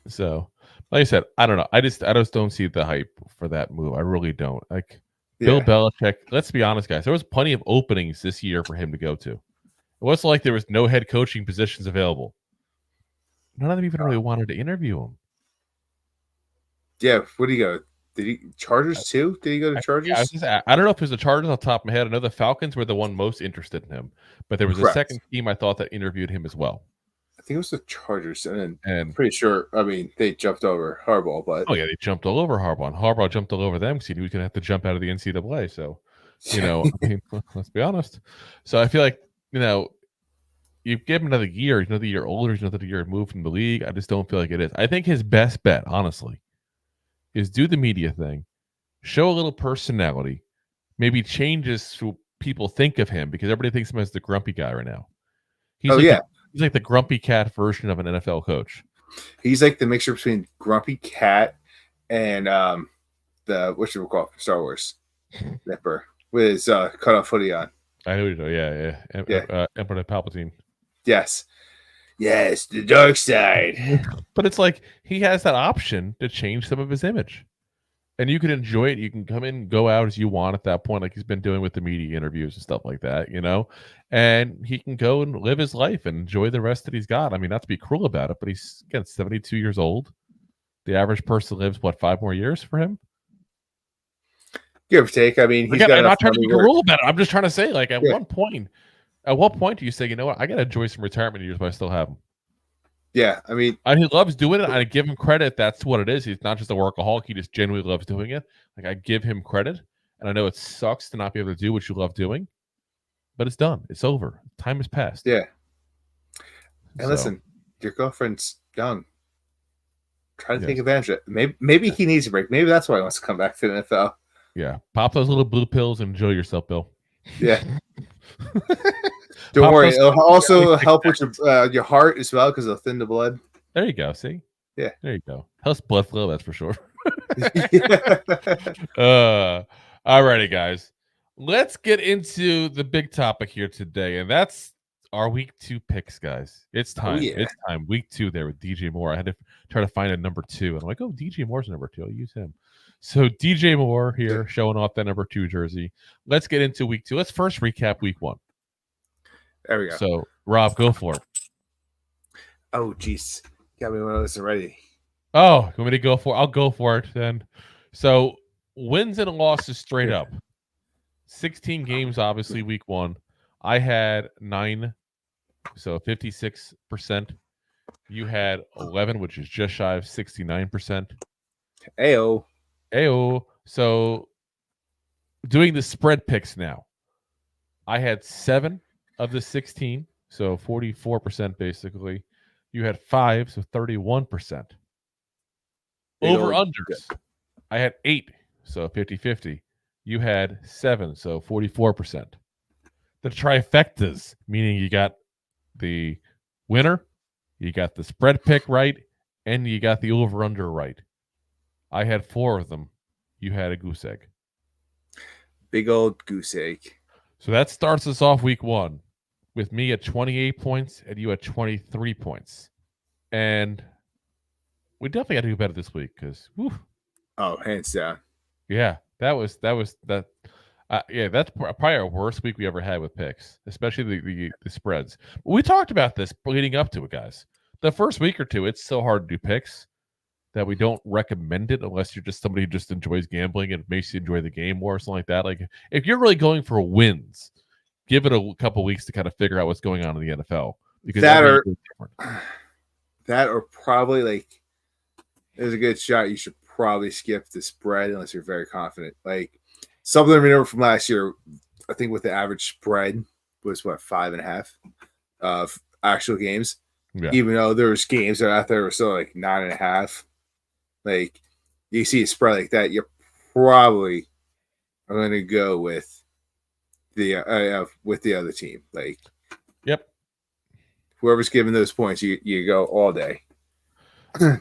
[SPEAKER 2] So, like I said, I don't know. I just don't see the hype for that move. I really don't. Like, Bill Belichick, let's be honest, guys. There was plenty of openings this year for him to go to. It wasn't like there was no head coaching positions available. None of them even really wanted to interview him.
[SPEAKER 3] Yeah, where did he go? Did he Chargers too? Did he go to Chargers?
[SPEAKER 2] I don't know if it was the Chargers off the top of my head. I know the Falcons were the one most interested in him, but there was a second team I thought that interviewed him as well.
[SPEAKER 3] I think it was the Chargers, and I'm pretty sure. I mean, they jumped over Harbaugh, but
[SPEAKER 2] they jumped all over Harbaugh, and Harbaugh jumped all over them because he knew he was going to have to jump out of the NCAA. So, I mean, let's be honest. So I feel like you give him another year. He's another year older. He's another year removed from the league. I just don't feel like it is. I think his best bet, honestly, is do the media thing, show a little personality, maybe changes who people think of him, because everybody thinks of him as the grumpy guy right now. He's like the grumpy cat version of an NFL coach.
[SPEAKER 3] He's like the mixture between Grumpy Cat and the what you would call Star Wars Nipper with his cut off hoodie on.
[SPEAKER 2] I know you know, Emperor Palpatine.
[SPEAKER 3] Yes, Yes, the dark side.
[SPEAKER 2] But it's like he has that option to change some of his image. And you can enjoy it. You can come in, go out as you want at that point, like he's been doing with the media interviews and stuff like that, and he can go and live his life and enjoy the rest that he's got. I mean, not to be cruel about it, but he's, again, 72 years old. The average person lives, 5 more years for him?
[SPEAKER 3] Give or take. I mean,
[SPEAKER 2] I'm not trying to be cruel about it. I'm just trying to say, like, at what point do you say, you know what, I got to enjoy some retirement years, but I still have them?
[SPEAKER 3] Yeah, I mean,
[SPEAKER 2] and he loves doing it. I give him credit. That's what it is. He's not just a workaholic. He just genuinely loves doing it. Like, I give him credit, and I know it sucks to not be able to do what you love doing, but it's done. It's over. Time has passed.
[SPEAKER 3] Yeah. And listen, your girlfriend's young. Try to take advantage of it. Maybe he needs a break. Maybe that's why he wants to come back to the NFL.
[SPEAKER 2] Yeah. Pop those little blue pills and enjoy yourself, Bill.
[SPEAKER 3] Yeah. Don't worry. It'll also help with your heart as well because it'll thin the blood.
[SPEAKER 2] There you go. See?
[SPEAKER 3] Yeah.
[SPEAKER 2] There you go. Helps blood flow, that's for sure.
[SPEAKER 3] Yeah.
[SPEAKER 2] All righty, guys. Let's get into the big topic here today, and that's our week 2 picks, guys. It's time. It's time. Week 2 there with DJ Moore. I had to try to find a number 2. And I'm like, DJ Moore's number 2. I'll use him. So DJ Moore here showing off that number 2 jersey. Let's get into week 2. Let's first recap week 1.
[SPEAKER 3] There we go.
[SPEAKER 2] So, Rob, go for it.
[SPEAKER 3] Oh, jeez. Got me one of those already.
[SPEAKER 2] Oh, you want me to go for it? I'll go for it then. So, wins and losses straight up. 16 games, obviously, week 1. I had 9, so 56%. You had 11, which is just shy of 69%. Ayo. So, doing the spread picks now. I had 7 of the 16, so 44% basically. You had 5, so 31%. Over-unders. I had 8, so 50-50. You had 7, so 44%. The trifectas, meaning you got the winner, you got the spread pick right, and you got the over-under right. I had 4 of them. You had a goose egg.
[SPEAKER 3] Big old goose egg.
[SPEAKER 2] So that starts us off week 1 with me at 28 points and you at 23 points. And we definitely got to do better this week because,
[SPEAKER 3] hands down.
[SPEAKER 2] Yeah, that's probably our worst week we ever had with picks, especially the spreads. But we talked about this leading up to it, guys. The first week or 2, it's so hard to do picks that we don't recommend it unless you're just somebody who just enjoys gambling and makes you enjoy the game more or something like that. Like, if you're really going for wins, give it a couple weeks to kind of figure out what's going on in the NFL. Because
[SPEAKER 3] that or probably, like, there's a good shot you should probably skip the spread unless you're very confident. Like, something I remember from last year, I think with the average spread was 5.5 of actual games. Yeah. Even though there was games that out there were still like 9.5. Like, you see a spread like that, you probably are going to go with the other team. Like,
[SPEAKER 2] yep,
[SPEAKER 3] whoever's giving those points, you go all day.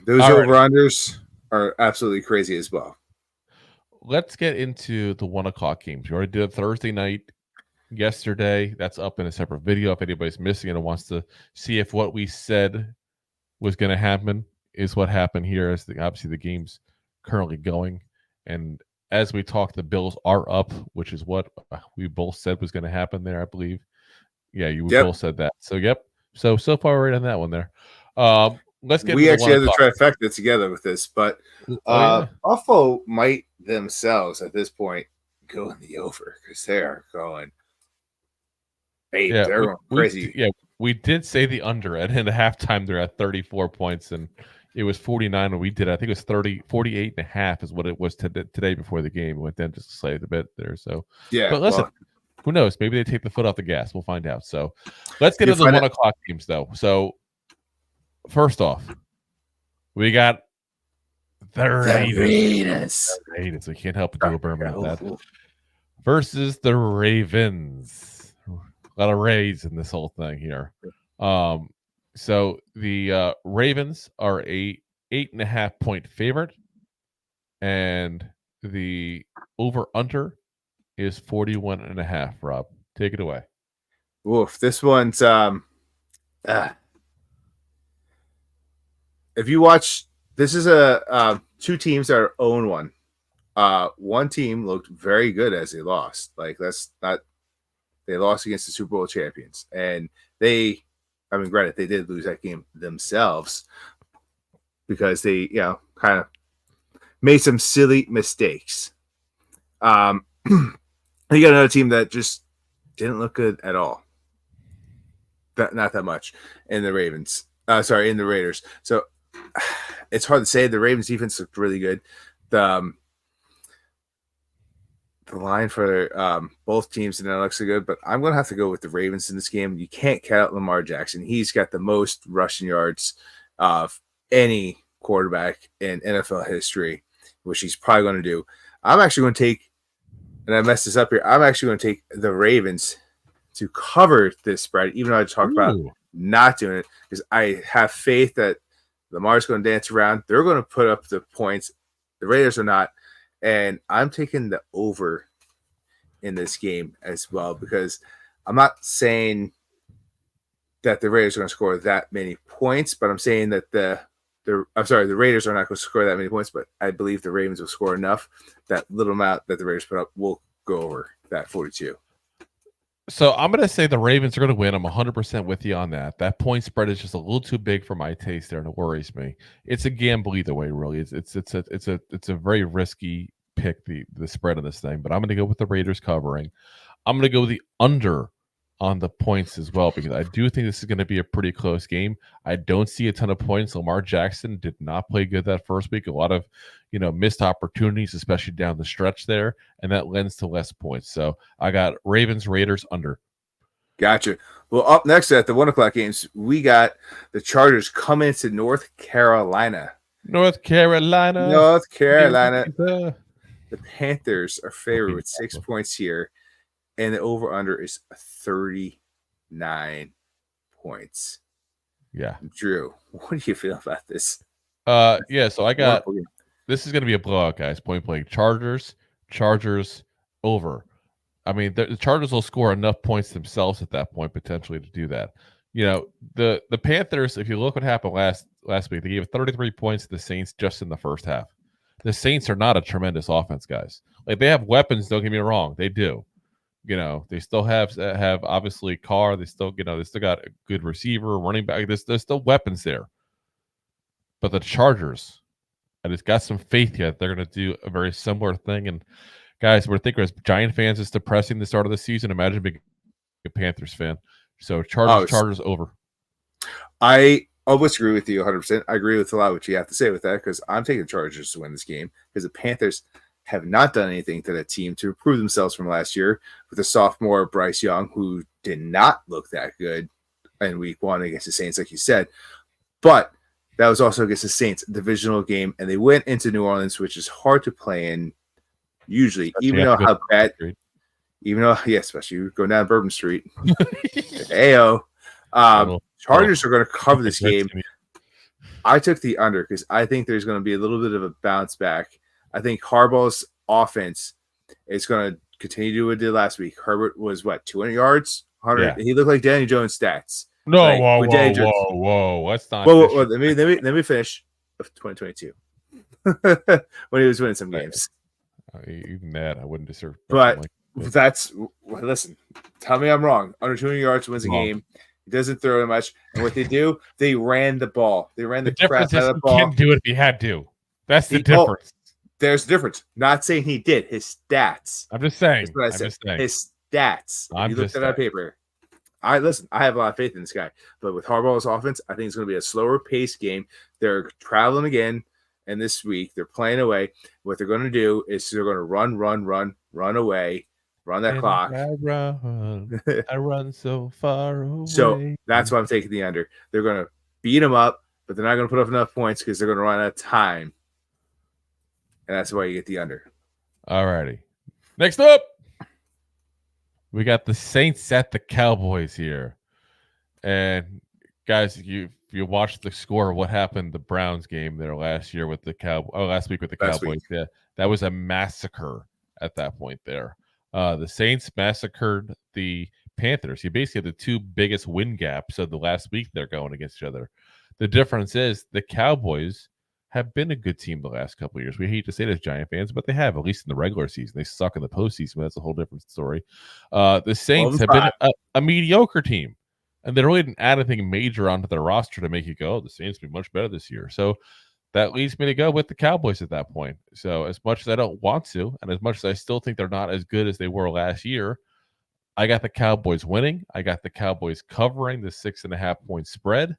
[SPEAKER 3] Those over-unders are absolutely crazy as well.
[SPEAKER 2] Let's get into the 1 o'clock games. We already did Thursday night yesterday. That's up in a separate video if anybody's missing it and wants to see if what we said was going to happen is what happened here, as obviously the game's currently going. And as we talk, the Bills are up, which is what we both said was going to happen there, I believe. Yeah, you both said that. So, So far, right on that one there. Let's get.
[SPEAKER 3] We actually have the trifecta together with this, but Buffalo might themselves at this point go in the over because they are going. Hey, they're going crazy.
[SPEAKER 2] We did say the under, and in the halftime they're at 34 points, and it was 49 when we did it. I think it was 48.5 is what it was today before the game. It went down just slightly a bit there. So but listen, who knows? Maybe they take the foot off the gas. We'll find out. So let's get into the 1 o'clock games, though. So first off, we got the Raiders. We can't help but do a Birmingham with that. Versus the Ravens. A lot of Rays in this whole thing here. So the Ravens are a 8.5 point favorite, and the over/under is 41.5. Rob, take it away.
[SPEAKER 3] Oof, this one's if you watch, this is a two teams that are 0-1. One team looked very good as they lost. Like that's not they lost against the Super Bowl champions, and granted, they did lose that game themselves because they kind of made some silly mistakes. You got another team that just didn't look good at all. Not that much in the Ravens. In the Raiders. So it's hard to say. The Ravens defense looked really good. The line for both teams didn't look so good, but I'm going to have to go with the Ravens in this game. You can't count out Lamar Jackson. He's got the most rushing yards of any quarterback in NFL history, which he's probably going to do. I'm actually going to take, and I messed this up here, I'm actually going to take the Ravens to cover this spread, even though I talked about not doing it, because I have faith that Lamar's going to dance around. They're going to put up the points. The Raiders are not. And I'm taking the over in this game as well, because I'm not saying that the Raiders are going to score that many points, but I'm saying that the Raiders are not going to score that many points, but I believe the Ravens will score enough. That little amount that the Raiders put up will go over that 42.
[SPEAKER 2] So I'm going to say the Ravens are going to win. I'm 100% with you on that. That point spread is just a little too big for my taste there, and it worries me. It's a gamble either way, really. It's a very risky pick, the spread of this thing. But I'm going to go with the Raiders covering. I'm going to go the under on the points as well, because I do think this is going to be a pretty close game. I don't see a ton of points. Lamar Jackson did not play good that first week. A lot of missed opportunities, especially down the stretch there, and that lends to less points. So I got Ravens, Raiders under.
[SPEAKER 3] Gotcha. Well, up next at the 1:00 games, we got the Chargers coming to North Carolina.
[SPEAKER 2] North Carolina.
[SPEAKER 3] The Panthers are favored with 6 points here, and the over-under is 39 points.
[SPEAKER 2] Yeah.
[SPEAKER 3] Drew, what do you feel about this?
[SPEAKER 2] So I got this is going to be a blowout, guys. Point blank. Chargers over. I mean, the Chargers will score enough points themselves at that point, potentially, to do that. The Panthers, if you look what happened last week, they gave 33 points to the Saints just in the first half. The Saints are not a tremendous offense, guys. Like, they have weapons, don't get me wrong. They do. They still have obviously Carr. They still got a good receiver, running back. There's still weapons there. But the Chargers, I just got some faith here that they're going to do a very similar thing. And guys, we're thinking as Giant fans, it's depressing the start of the season. Imagine being a Panthers fan. So Chargers over.
[SPEAKER 3] I always agree with you 100%. I agree with a lot of what you have to say with that, because I'm taking the Chargers to win this game, because the Panthers have not done anything to that team to improve themselves from last year with the sophomore Bryce Young, who did not look that good in week 1 against the Saints, like you said. But that was also against the Saints, a divisional game, and they went into New Orleans, which is hard to play in usually, especially you go down Bourbon Street. Chargers are going to cover this game. I took the under because I think there's going to be a little bit of a bounce back. I think Harbaugh's offense is going to continue to do what it did last week. Herbert was 200 yards, 100. Yeah. He looked like Danny Jones stats.
[SPEAKER 2] No, whoa! Let's not.
[SPEAKER 3] Let me finish. Of 2022, when he was winning some games.
[SPEAKER 2] Even that, I wouldn't deserve.
[SPEAKER 3] But listen. Tell me I'm wrong. Under 200 yards wins a game. He doesn't throw it much, and what they do, they ran the ball. They ran the crap out of the ball.
[SPEAKER 2] He can't do it if he had to. That's the difference.
[SPEAKER 3] There's a difference. Not saying he did. His stats.
[SPEAKER 2] I'm just saying.
[SPEAKER 3] His stats. You looked at that paper. I have a lot of faith in this guy. But with Harbaugh's offense, I think it's going to be a slower pace game. They're traveling again, and this week they're playing away. What they're going to do is they're going to run away, run that clock.
[SPEAKER 2] I run so far away.
[SPEAKER 3] So that's why I'm taking the under. They're going to beat them up, but they're not going to put up enough points because they're going to run out of time. And that's why you get the under.
[SPEAKER 2] All righty. Next up, we got the Saints at the Cowboys here. And guys, you watched the score of what happened the Browns game there last week with the Cowboys. Yeah, that was a massacre at that point there. The Saints massacred the Panthers. You basically had the two biggest win gaps of the last week they're going against each other. The difference is the Cowboys have been a good team the last couple of years. We hate to say this, Giant fans, but they have, at least in the regular season. They suck in the postseason, but that's a whole different story. The Saints have been a mediocre team, and they really didn't add anything major onto their roster to make you go, oh, the Saints will be much better this year. So that leads me to go with the Cowboys at that point. So as much as I don't want to, and as much as I still think they're not as good as they were last year, I got the Cowboys winning. I got the Cowboys covering the 6.5-point spread.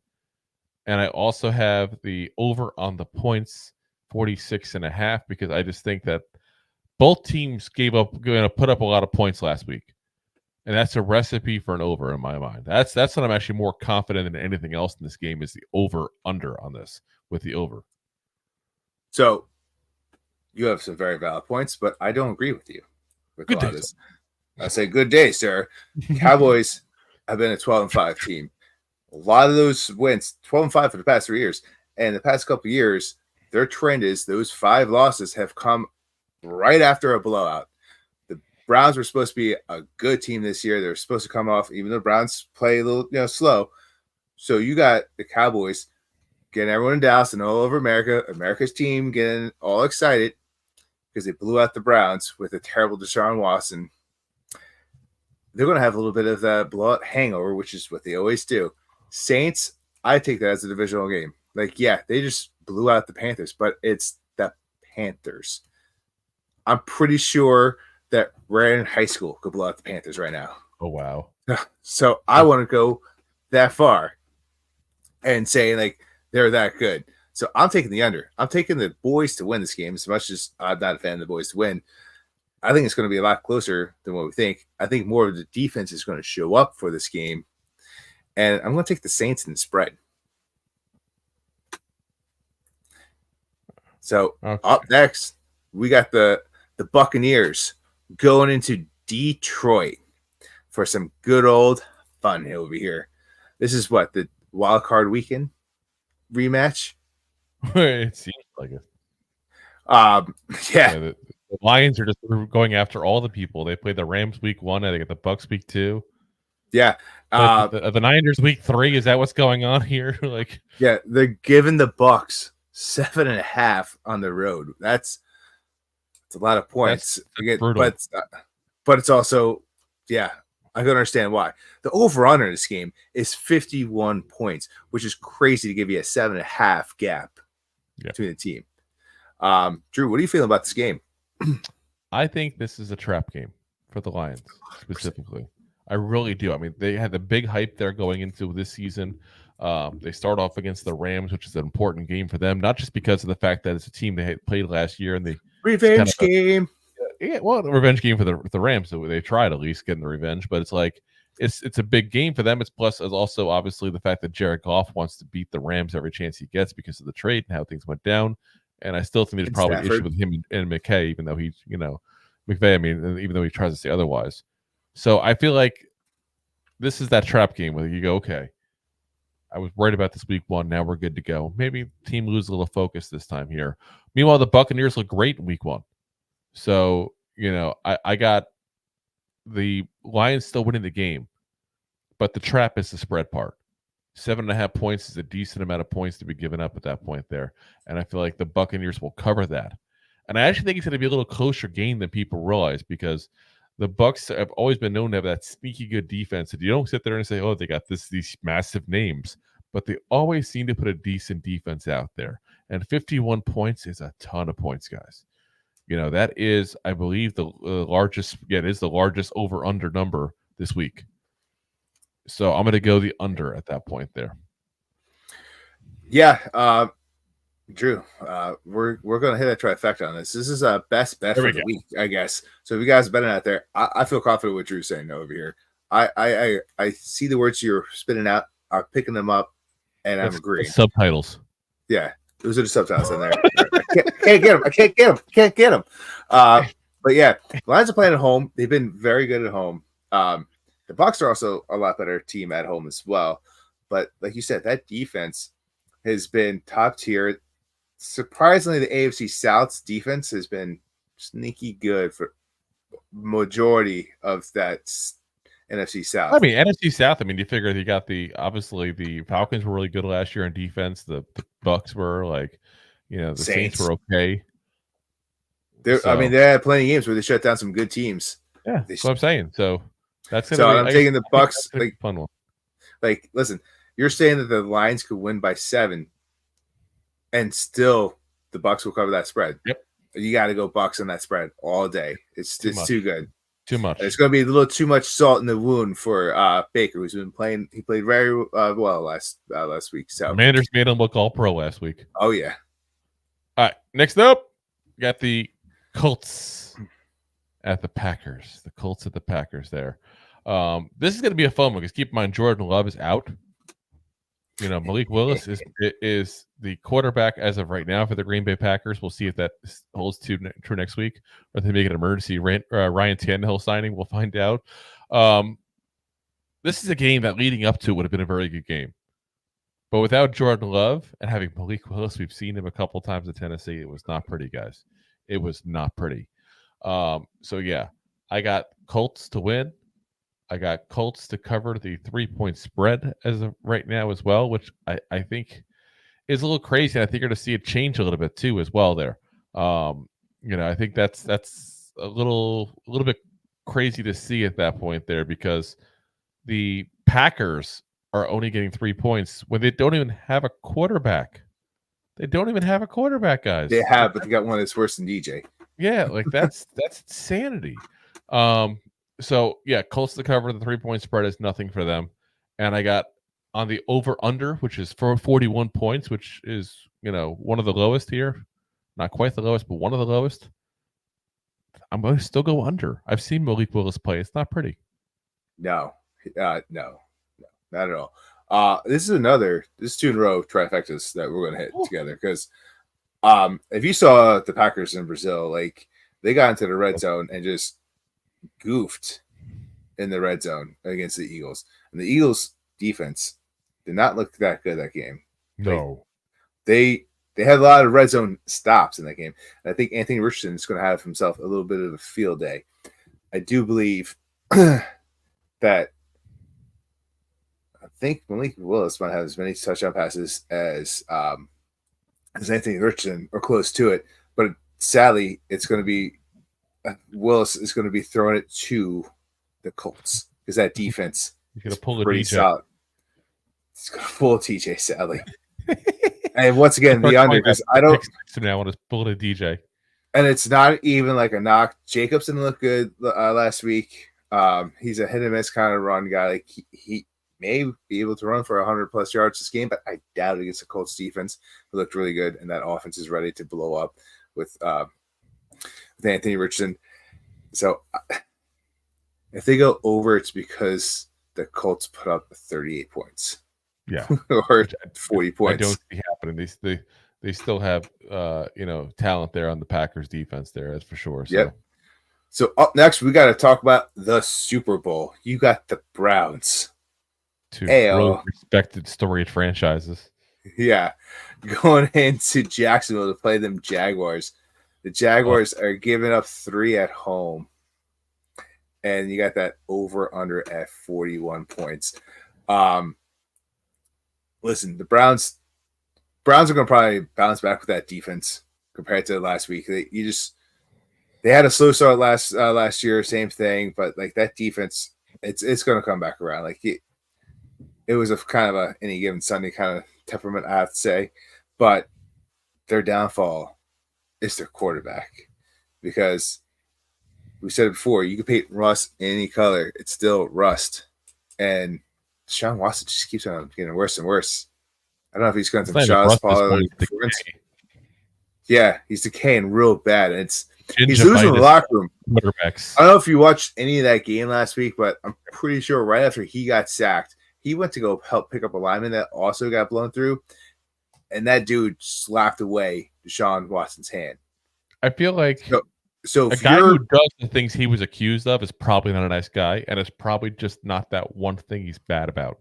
[SPEAKER 2] And I also have the over on the points, 46.5, because I just think that both teams going to put up a lot of points last week. And that's a recipe for an over in my mind. That's what I'm actually more confident than anything else in this game is the over-under on this with the over.
[SPEAKER 3] So you have some very valid points, but I don't agree with you.
[SPEAKER 2] Good day,
[SPEAKER 3] I say good day, sir. Cowboys have been a 12-5 team. A lot of those wins, 12-5 for the past 3 years. And the past couple of years, their trend is those 5 losses have come right after a blowout. The Browns were supposed to be a good team this year. They're supposed to come off, even though the Browns play a little slow. So you got the Cowboys getting everyone in Dallas and all over America's team getting all excited because they blew out the Browns with a terrible Deshaun Watson. They're going to have a little bit of that blowout hangover, which is what they always do. Saints, I take that as a divisional game. Like, yeah, they just blew out the Panthers, but it's the Panthers. I'm pretty sure that Ryan in high school could blow out the Panthers right now.
[SPEAKER 2] Oh, wow.
[SPEAKER 3] So I want to go that far and say, like, they're that good. So I'm taking the under. I'm taking the boys to win this game as much as I'm not a fan of the boys to win. I think it's going to be a lot closer than what we think. I think more of the defense is going to show up for this game. And I'm going to take the Saints in the spread. So Up next, we got the Buccaneers going into Detroit for some good old fun over here. This is what, the wild card weekend rematch?
[SPEAKER 2] It seems like it.
[SPEAKER 3] Yeah.
[SPEAKER 2] The Lions are just going after all the people. They played the Rams week 1, and they get the Bucks week 2.
[SPEAKER 3] Yeah.
[SPEAKER 2] The Niners week 3, is that what's going on here? Like,
[SPEAKER 3] yeah, they're giving the Bucks 7.5 on the road. That's a lot of points.
[SPEAKER 2] That's brutal.
[SPEAKER 3] But it's also, yeah, I can understand why. The over-under in this game is 51 points, which is crazy to give you a 7.5 gap between the team. Drew, what do you feel about this game?
[SPEAKER 2] I think this is a trap game for the Lions specifically. I really do. I mean, they had the big hype there going into this season. They start off against the Rams, which is an important game for them, not just because of the fact that it's a team they had played last year and the
[SPEAKER 3] revenge game.
[SPEAKER 2] A revenge game for the Rams. So they tried at least getting the revenge, but it's like it's a big game for them. It's also obviously the fact that Jared Goff wants to beat the Rams every chance he gets because of the trade and how things went down. And I still think there's probably an issue with him and McKay, even though he's McVay. I mean, even though he tries to say otherwise. So I feel like this is that trap game where you go, okay, I was worried about this week 1. Now we're good to go. Maybe team loses a little focus this time here. Meanwhile, the Buccaneers look great in week 1. So, I got the Lions still winning the game, but the trap is the spread part. 7.5 points is a decent amount of points to be given up at that point there. And I feel like the Buccaneers will cover that. And I actually think it's going to be a little closer game than people realize because the Bucs have always been known to have that sneaky good defense. And you don't sit there and say, oh, they got these massive names, but they always seem to put a decent defense out there. And 51 points is a ton of points, guys. That is, I believe, the largest. Yeah, it is the largest over/under number this week. So I'm going to go the under at that point there.
[SPEAKER 3] Yeah, Drew, we're going to hit a trifecta on this. This is a best bet for the week, I guess. So if you guys are betting out there, I feel confident with Drew saying no over here. I see the words you're spitting out. I'm picking them up, and I'm agreeing.
[SPEAKER 2] Subtitles.
[SPEAKER 3] Yeah, those are the subtitles in there. I can't get them. But yeah, the Lions are playing at home. They've been very good at home. The Bucs are also a lot better team at home as well. But like you said, that defense has been top tier. Surprisingly, the AFC South's defense has been sneaky good for majority of that NFC South.
[SPEAKER 2] I mean, NFC South. I mean, you figure you got obviously the Falcons were really good last year in defense. The Bucks were like, the Saints were okay.
[SPEAKER 3] I mean, they had plenty of games where they shut down some good teams.
[SPEAKER 2] Yeah, that's what I'm saying. So that's gonna
[SPEAKER 3] so I'm taking the Bucks.
[SPEAKER 2] Like fun one.
[SPEAKER 3] Like, listen, you're saying that the Lions could win by 7, and still the Bucks will cover that spread.
[SPEAKER 2] Yep.
[SPEAKER 3] You got to go Bucks on that spread all day. It's too good.
[SPEAKER 2] Too much.
[SPEAKER 3] And it's going to be a little too much salt in the wound for Baker, who's been playing. He played very well last week. So
[SPEAKER 2] Commanders made him look all pro last week.
[SPEAKER 3] Oh yeah.
[SPEAKER 2] All right. Next up, we got the Colts at the Packers. The Colts at the Packers. There. This is going to be a fun one because keep in mind Jordan Love is out. Malik Willis is the quarterback as of right now for the Green Bay Packers. We'll see if that holds true next week, or if they make an emergency Ryan Tannehill signing. We'll find out. This is a game that leading up to would have been a very good game. But without Jordan Love and having Malik Willis, we've seen him a couple times in Tennessee. It was not pretty, guys. It was not pretty. So, yeah, I got Colts to win. I got Colts to cover the 3-point spread as of right now as well, which I think is a little crazy. And I think you're going to see it change a little bit too as well there. I think that's a little bit crazy to see at that point there because the Packers are only getting 3 points when they don't even have a quarterback. They don't even have a quarterback, guys.
[SPEAKER 3] They have, but they got one that's worse than DJ.
[SPEAKER 2] Yeah, like that's insanity. So, yeah, Colts to cover the 3-point spread is nothing for them. And I got on the over-under, which is for 41 points, which is, one of the lowest here. Not quite the lowest, but one of the lowest. I'm going to still go under. I've seen Malik Willis play. It's not pretty.
[SPEAKER 3] No, not at all. This is 2 in a row trifectas that we're going to hit together because if you saw the Packers in Brazil, like they got into the red zone and just goofed in the red zone against the Eagles, and the Eagles defense did not look that good that game.
[SPEAKER 2] No,
[SPEAKER 3] they had a lot of red zone stops in that game, and I think Anthony Richardson is going to have himself a little bit of a field day. I do believe that I think Malik Willis might have as many touchdown passes as Anthony Richardson or close to it, but sadly, it's going to be Willis is going to be throwing it to the Colts because that defense is pretty solid. It's going to pull TJ, sadly. And once again, the under because I don't.
[SPEAKER 2] Now I want to pull a DJ,
[SPEAKER 3] and it's not even like a knock. Jacobs didn't look good last week. He's a hit and miss kind of run guy. Like he may be able to run for 100+ yards this game, but I doubt it against the Colts defense. It looked really good, and that offense is ready to blow up with Anthony Richardson. So if they go over, it's because the Colts put up 38 points.
[SPEAKER 2] Yeah.
[SPEAKER 3] Or 40 points.
[SPEAKER 2] I don't see happening. They still have talent there on the Packers defense there, that's for sure. So.
[SPEAKER 3] Yep. So up next, we got to talk about the Super Bowl. You got the Browns.
[SPEAKER 2] 2 really respected, storied franchises.
[SPEAKER 3] Yeah. Going into Jacksonville to play them Jaguars. The Jaguars are giving up 3 at home. And you got that over-under at 41 points. Listen, the Browns are going to probably bounce back with that defense compared to last week. They had a slow start last year, same thing, but like that defense, it's going to come back around. Like it was a kind of a any given Sunday kind of temperament, I have to say, but their downfall is their quarterback because we said it before, you can paint Russ any color, it's still rust, and Deshaun Watson just keeps on getting worse and worse. I don't know if he's going to Shaw's performance. Yeah, he's decaying real bad, and he's losing the locker room. I don't know if you watched any of that game last week, but I'm pretty sure right after he got sacked, he went to go help pick up a lineman that also got blown through, and that dude slapped away Deshaun Watson's hand.
[SPEAKER 2] I feel like
[SPEAKER 3] so
[SPEAKER 2] a guy who does the things he was accused of is probably not a nice guy, and it's probably just not that one thing he's bad about.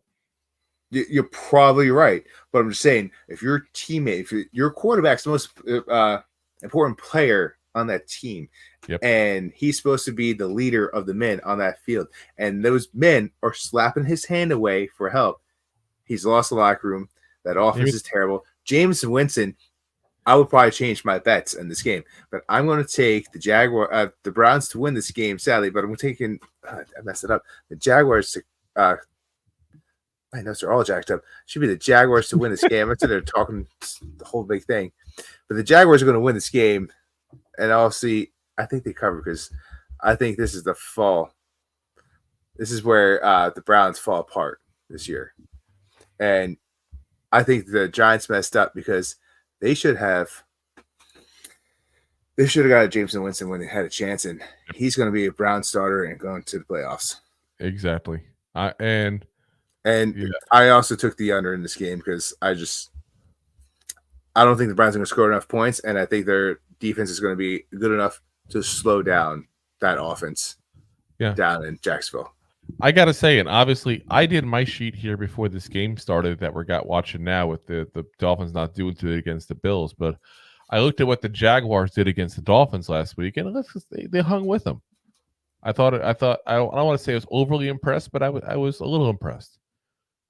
[SPEAKER 3] You're probably right, but I'm just saying, if your teammate, if your quarterback's the most important player on that team.
[SPEAKER 2] Yep.
[SPEAKER 3] And he's supposed to be the leader of the men on that field. And those men are slapping his hand away for help. He's lost the locker room. That offense is terrible. James Winston, I would probably change my bets in this game, but I'm going to take the Browns to win this game, sadly, but I'm taking, I messed it up, the Jaguars to, my notes are all jacked up. Should be the Jaguars to win this game. That's they're talking the whole big thing. But the Jaguars are going to win this game, and I think they cover because I think this is the fall. This is where the Browns fall apart this year. And I think the Giants messed up because they should have got Jameson Winston when they had a chance, and he's going to be a Brown starter and going to the playoffs.
[SPEAKER 2] Exactly. I
[SPEAKER 3] also took the under in this game because I don't think the Browns are going to score enough points, and I think their defense is going to be good enough to slow down that offense down in Jacksonville.
[SPEAKER 2] I got to say, and obviously I did my sheet here before this game started that we're watching now with the Dolphins not doing too good against the Bills, but I looked at what the Jaguars did against the Dolphins last week, and they hung with them. I thought I don't want to say I was overly impressed, but I was a little impressed.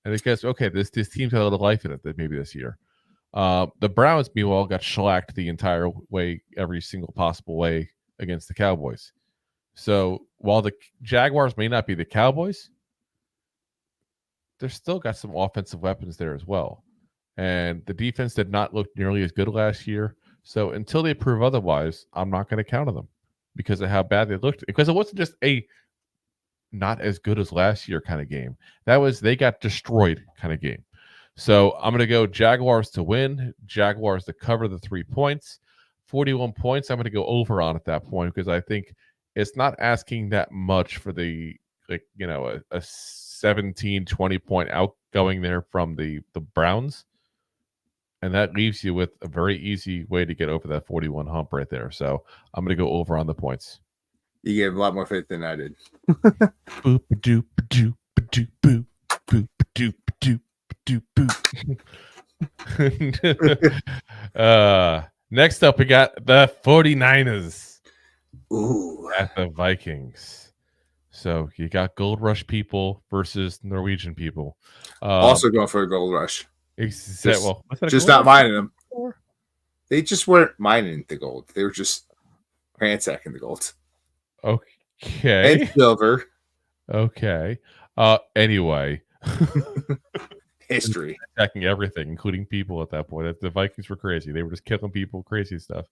[SPEAKER 2] And I guess, okay, this team's got a little life in it maybe this year. The Browns, meanwhile, got shellacked the entire way, every single possible way against the Cowboys. So while the Jaguars may not be the Cowboys, they've still got some offensive weapons there as well. And the defense did not look nearly as good last year. So until they prove otherwise, I'm not going to count on them because of how bad they looked. Because it wasn't just a not as good as last year kind of game. That was they got destroyed kind of game. So I'm going to go Jaguars to win, Jaguars to cover the 3 points, 41 points. I'm going to go over on at that point because I think it's not asking that much for a 17, 20 point outgoing there from the Browns. And that leaves you with a very easy way to get over that 41 hump right there. So I'm going to go over on the points.
[SPEAKER 3] You gave a lot more faith than I did.
[SPEAKER 2] Boop doop doop doop boop boop doop doop doop boop. Next up, we got the 49ers.
[SPEAKER 3] Ooh.
[SPEAKER 2] At the Vikings. So you got Gold Rush people versus Norwegian people.
[SPEAKER 3] Also going for a Gold Rush.
[SPEAKER 2] Just
[SPEAKER 3] not mining them. They just weren't mining the gold. They were just ransacking the gold.
[SPEAKER 2] Okay.
[SPEAKER 3] And silver.
[SPEAKER 2] Okay. Anyway.
[SPEAKER 3] History.
[SPEAKER 2] Attacking everything, including people at that point. The Vikings were crazy. They were just killing people, crazy stuff.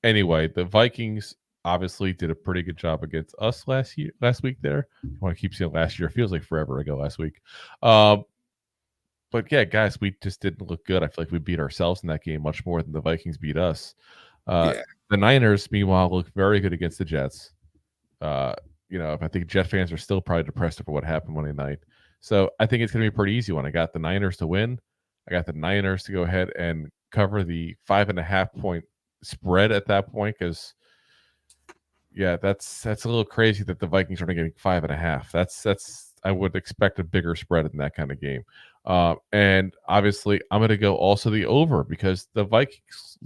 [SPEAKER 2] Anyway, the Vikings obviously did a pretty good job against us last week there. I want to keep saying last year. It feels like forever ago last week. But yeah, guys, we just didn't look good. I feel like we beat ourselves in that game much more than the Vikings beat us. The Niners, meanwhile, look very good against the Jets. I think Jet fans are still probably depressed over what happened Monday night. So I think it's going to be a pretty easy one. I got the Niners to win. I got the Niners to go ahead and cover the 5.5 point spread at that point because, that's a little crazy that the Vikings are only getting 5.5. That's I would expect a bigger spread in that kind of game. And obviously, I'm going to go also the over because the Vikings,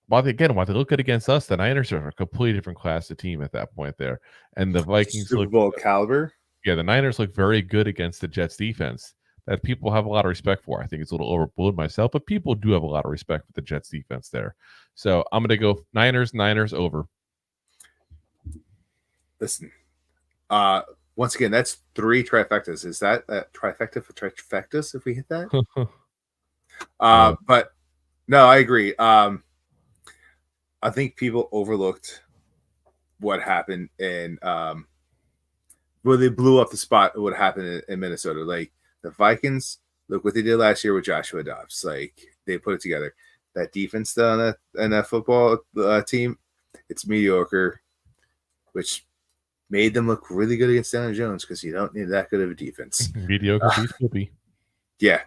[SPEAKER 2] while they look good against us, the Niners are a completely different class of team at that point there. And the Vikings
[SPEAKER 3] Super Bowl caliber.
[SPEAKER 2] Yeah, the Niners look very good against the Jets defense that people have a lot of respect for. I think it's a little overblown myself, but people do have a lot of respect for the Jets defense there. So I'm going to go Niners over.
[SPEAKER 3] Listen, once again, that's 3 trifectas. Is that a trifecta for trifectas if we hit that? But no, I agree. I think people overlooked what happened in where they blew up the spot. What happened in Minnesota? Like the Vikings, look what they did last year with Joshua Dobbs. Like they put it together. That defense done on that football team, it's mediocre, which made them look really good against Daniel Jones because you don't need that good of a defense.
[SPEAKER 2] Mediocre beats Poopy.
[SPEAKER 3] Yeah.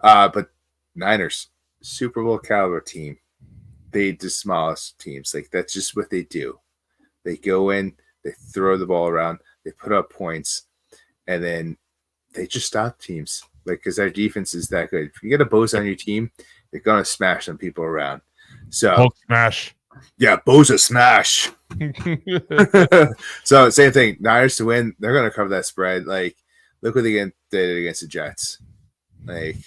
[SPEAKER 3] But Niners, Super Bowl caliber team. They demolish teams. Like that's just what they do. They go in, they throw the ball around, they put up points, and then they just stop teams. Like because their defense is that good. If you get a Bose on your team, they're gonna smash some people around. So
[SPEAKER 2] Hulk smash.
[SPEAKER 3] Yeah, Bosa smash. So same thing. Niners to win. They're going to cover that spread. Like, look what they did against the Jets. Like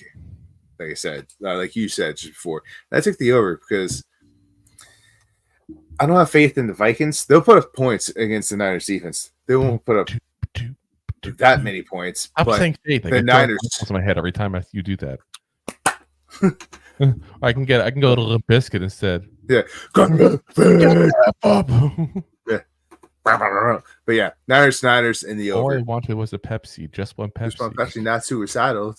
[SPEAKER 3] I said, like you said just before, I took the over because I don't have faith in the Vikings. They'll put up points against the Niners defense. They won't put up that many points.
[SPEAKER 2] I'm saying faith.
[SPEAKER 3] The Niners
[SPEAKER 2] in my head every time you do that. I can go to Limp Bizkit instead.
[SPEAKER 3] Yeah. Yeah. But yeah, Niners in the over.
[SPEAKER 2] All I wanted was a Pepsi. Just one Pepsi.
[SPEAKER 3] Just one Pepsi, not suicidal.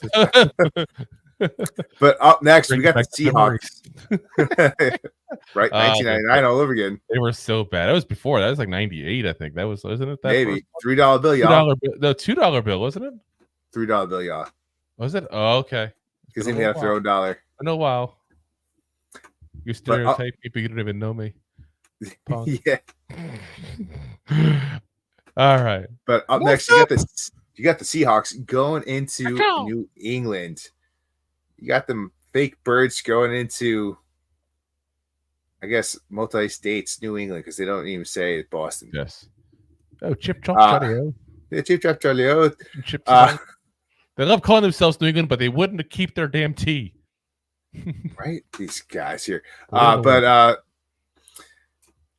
[SPEAKER 3] But up next, we got the Seahawks. Right, 1999 all over again.
[SPEAKER 2] They were so bad. That was before. That was like 98, I think. That was, wasn't it? That
[SPEAKER 3] maybe $3 bill, y'all.
[SPEAKER 2] $2 bill, wasn't it?
[SPEAKER 3] $3 bill, y'all.
[SPEAKER 2] Was it? Oh, okay.
[SPEAKER 3] Because he had to throw $1.
[SPEAKER 2] I know. Wow. You stereotype people. You don't even know me.
[SPEAKER 3] Yeah.
[SPEAKER 2] All right.
[SPEAKER 3] But up next, you got the Seahawks going into New England. You got them fake birds going into, I guess, multi-states New England because they don't even say Boston.
[SPEAKER 2] Yes. Oh, Chip Chop Charlie.
[SPEAKER 3] Yeah, Chip Chop Charlie.
[SPEAKER 2] They love calling themselves New England, but they wouldn't keep their damn tea.
[SPEAKER 3] Right, these guys here. The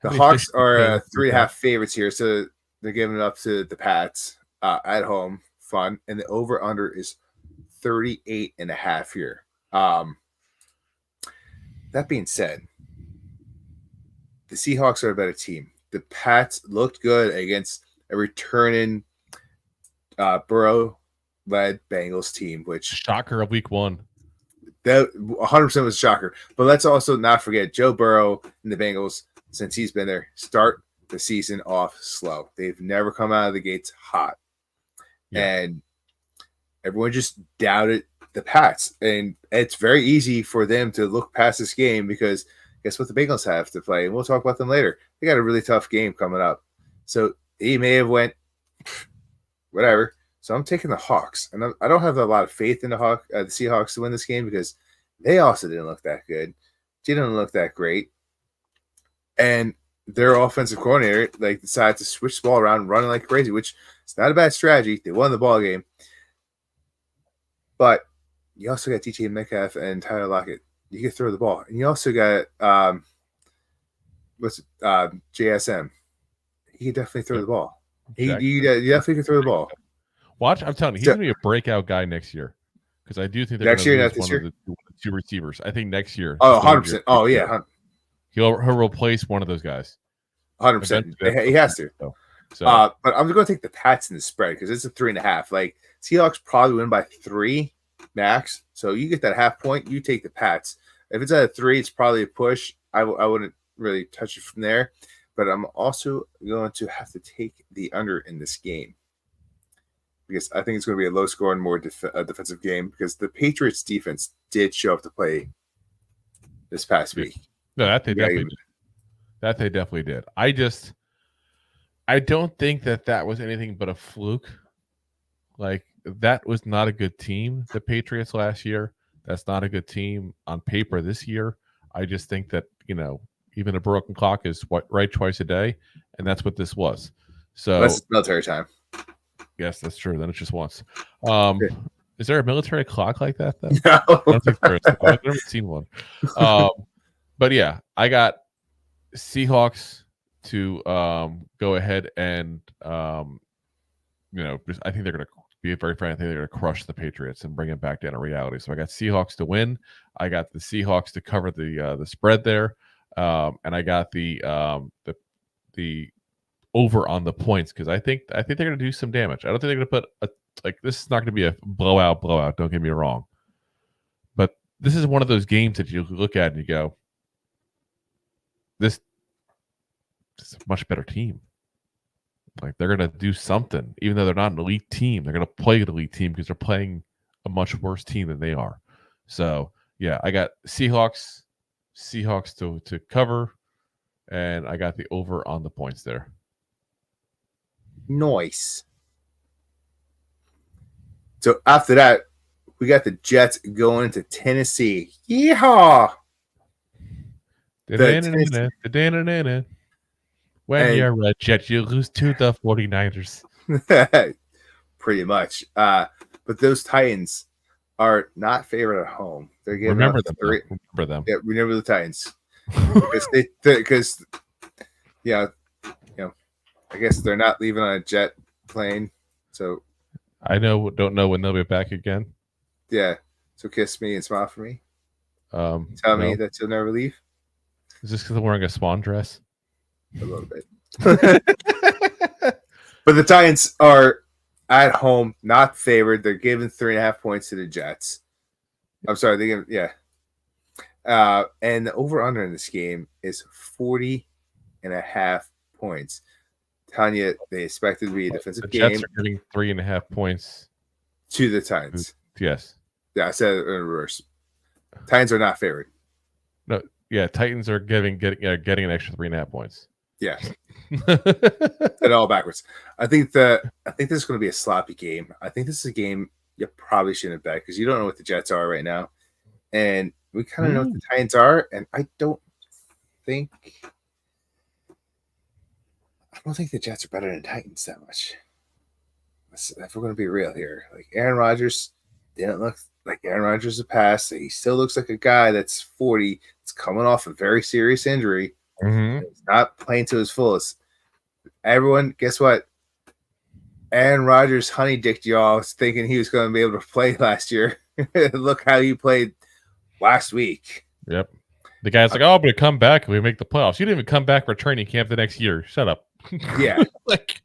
[SPEAKER 3] Hawks are 3.5 favorites here, so they're giving it up to the Pats at home. Fun, and the over/under is 38.5 here. That being said, the Seahawks are a better team. The Pats looked good against a returning Burrow-led Bengals team, which
[SPEAKER 2] shocker of week 1.
[SPEAKER 3] That 100% was a shocker. But let's also not forget Joe Burrow and the Bengals, since he's been there, start the season off slow. They've never come out of the gates hot. Yeah. And everyone just doubted the Pats. And it's very easy for them to look past this game because guess what the Bengals have to play? And we'll talk about them later. They got a really tough game coming up. So he may have went, whatever. So I'm taking the Hawks. And I don't have a lot of faith in the Seahawks to win this game because they also didn't look that good. They didn't look that great. And their offensive coordinator decided to switch the ball around, running like crazy, which is not a bad strategy. They won the ball game. But you also got DJ Metcalf and Tyler Lockett. You can throw the ball. And you also got JSM. He can definitely throw the ball. You definitely can throw the ball.
[SPEAKER 2] Watch, I'm telling you, he's going to be a breakout guy next year. Because I do think they're
[SPEAKER 3] next year,
[SPEAKER 2] one
[SPEAKER 3] not this year.
[SPEAKER 2] Of the 2 receivers. I think next year.
[SPEAKER 3] Oh, 100%. Oh, yeah.
[SPEAKER 2] He'll replace one of those guys.
[SPEAKER 3] 100%. He has to. But I'm going to take the Pats in the spread because it's a 3.5. Seahawks probably win by 3 max. So you get that half point, you take the Pats. If it's at a 3, it's probably a push. I wouldn't really touch it from there. But I'm also going to have to take the under in this game because I think it's going to be a low-scoring, more defensive game because the Patriots' defense did show up to play this past week.
[SPEAKER 2] No, that they definitely did. That they definitely did. I don't think that was anything but a fluke. That was not a good team, the Patriots last year. That's not a good team on paper this year. I just think that, even a broken clock is right twice a day, and that's what this was. So
[SPEAKER 3] that's military time.
[SPEAKER 2] Yes, that's true. Then it's just once. Is there a military clock like that? Though?
[SPEAKER 3] No.
[SPEAKER 2] I don't think there is. I've never seen one. But yeah, I got Seahawks to go ahead and I think they're going to be very frank. I think they're going to crush the Patriots and bring it back down to reality. So I got Seahawks to win. I got the Seahawks to cover the spread there, and I got the over on the points because I think they're going to do some damage. I don't think they're going to put this is not going to be a blowout. Don't get me wrong, but this is one of those games that you look at and you go, this is a much better team. They're going to do something, even though they're not an elite team. They're going to play an elite team because they're playing a much worse team than they are. So yeah, I got Seahawks to cover, and I got the over on the points there.
[SPEAKER 3] Nice. So after that, we got the Jets going into Tennessee. Yeehaw!
[SPEAKER 2] When
[SPEAKER 3] And-
[SPEAKER 2] you're a Jet, you lose to the 49ers.
[SPEAKER 3] pretty much. But those Titans are not favored at home. They're giving
[SPEAKER 2] Remember
[SPEAKER 3] up
[SPEAKER 2] them.
[SPEAKER 3] three.
[SPEAKER 2] Remember them.
[SPEAKER 3] Yeah, remember the Titans because I guess they're not leaving on a jet plane. So
[SPEAKER 2] Don't know when they'll be back again.
[SPEAKER 3] yeah. So kiss me and smile for me. Tell
[SPEAKER 2] No.
[SPEAKER 3] me that you'll never leave.
[SPEAKER 2] Is this because I'm wearing a swan dress?
[SPEAKER 3] A little bit. But the Titans are at home, not favored. They're giving 3.5 points to the Jets. I'm sorry, they give and the over-under in this game is 40.5 points. Tanya, they expected to be a defensive
[SPEAKER 2] The Jets
[SPEAKER 3] game
[SPEAKER 2] are getting 3.5 points
[SPEAKER 3] to the Titans.
[SPEAKER 2] Yes.
[SPEAKER 3] Yeah, I said it in reverse. Titans are not favored.
[SPEAKER 2] No. Yeah. Titans are getting an extra 3.5 points.
[SPEAKER 3] Yeah. It all backwards. I think this is going to be a sloppy game. I think this is a game you probably shouldn't bet because you don't know what the Jets are right now, and we kind of know what the Titans are. And I don't think the Jets are better than Titans that much. If we're going to be real here, like Aaron Rodgers didn't look like Aaron Rodgers in the past. He still looks like a guy that's 40. It's coming off a very serious injury.
[SPEAKER 2] Mm-hmm.
[SPEAKER 3] He's not playing to his fullest. Everyone, guess what? Aaron Rodgers honey dicked y'all thinking he was going to be able to play last year. Look how he played last week.
[SPEAKER 2] Yep. The guy's like, "Oh, I'm going to come back and we make the playoffs." You didn't even come back for training camp the next year. Shut up.
[SPEAKER 3] Yeah.
[SPEAKER 2] Like,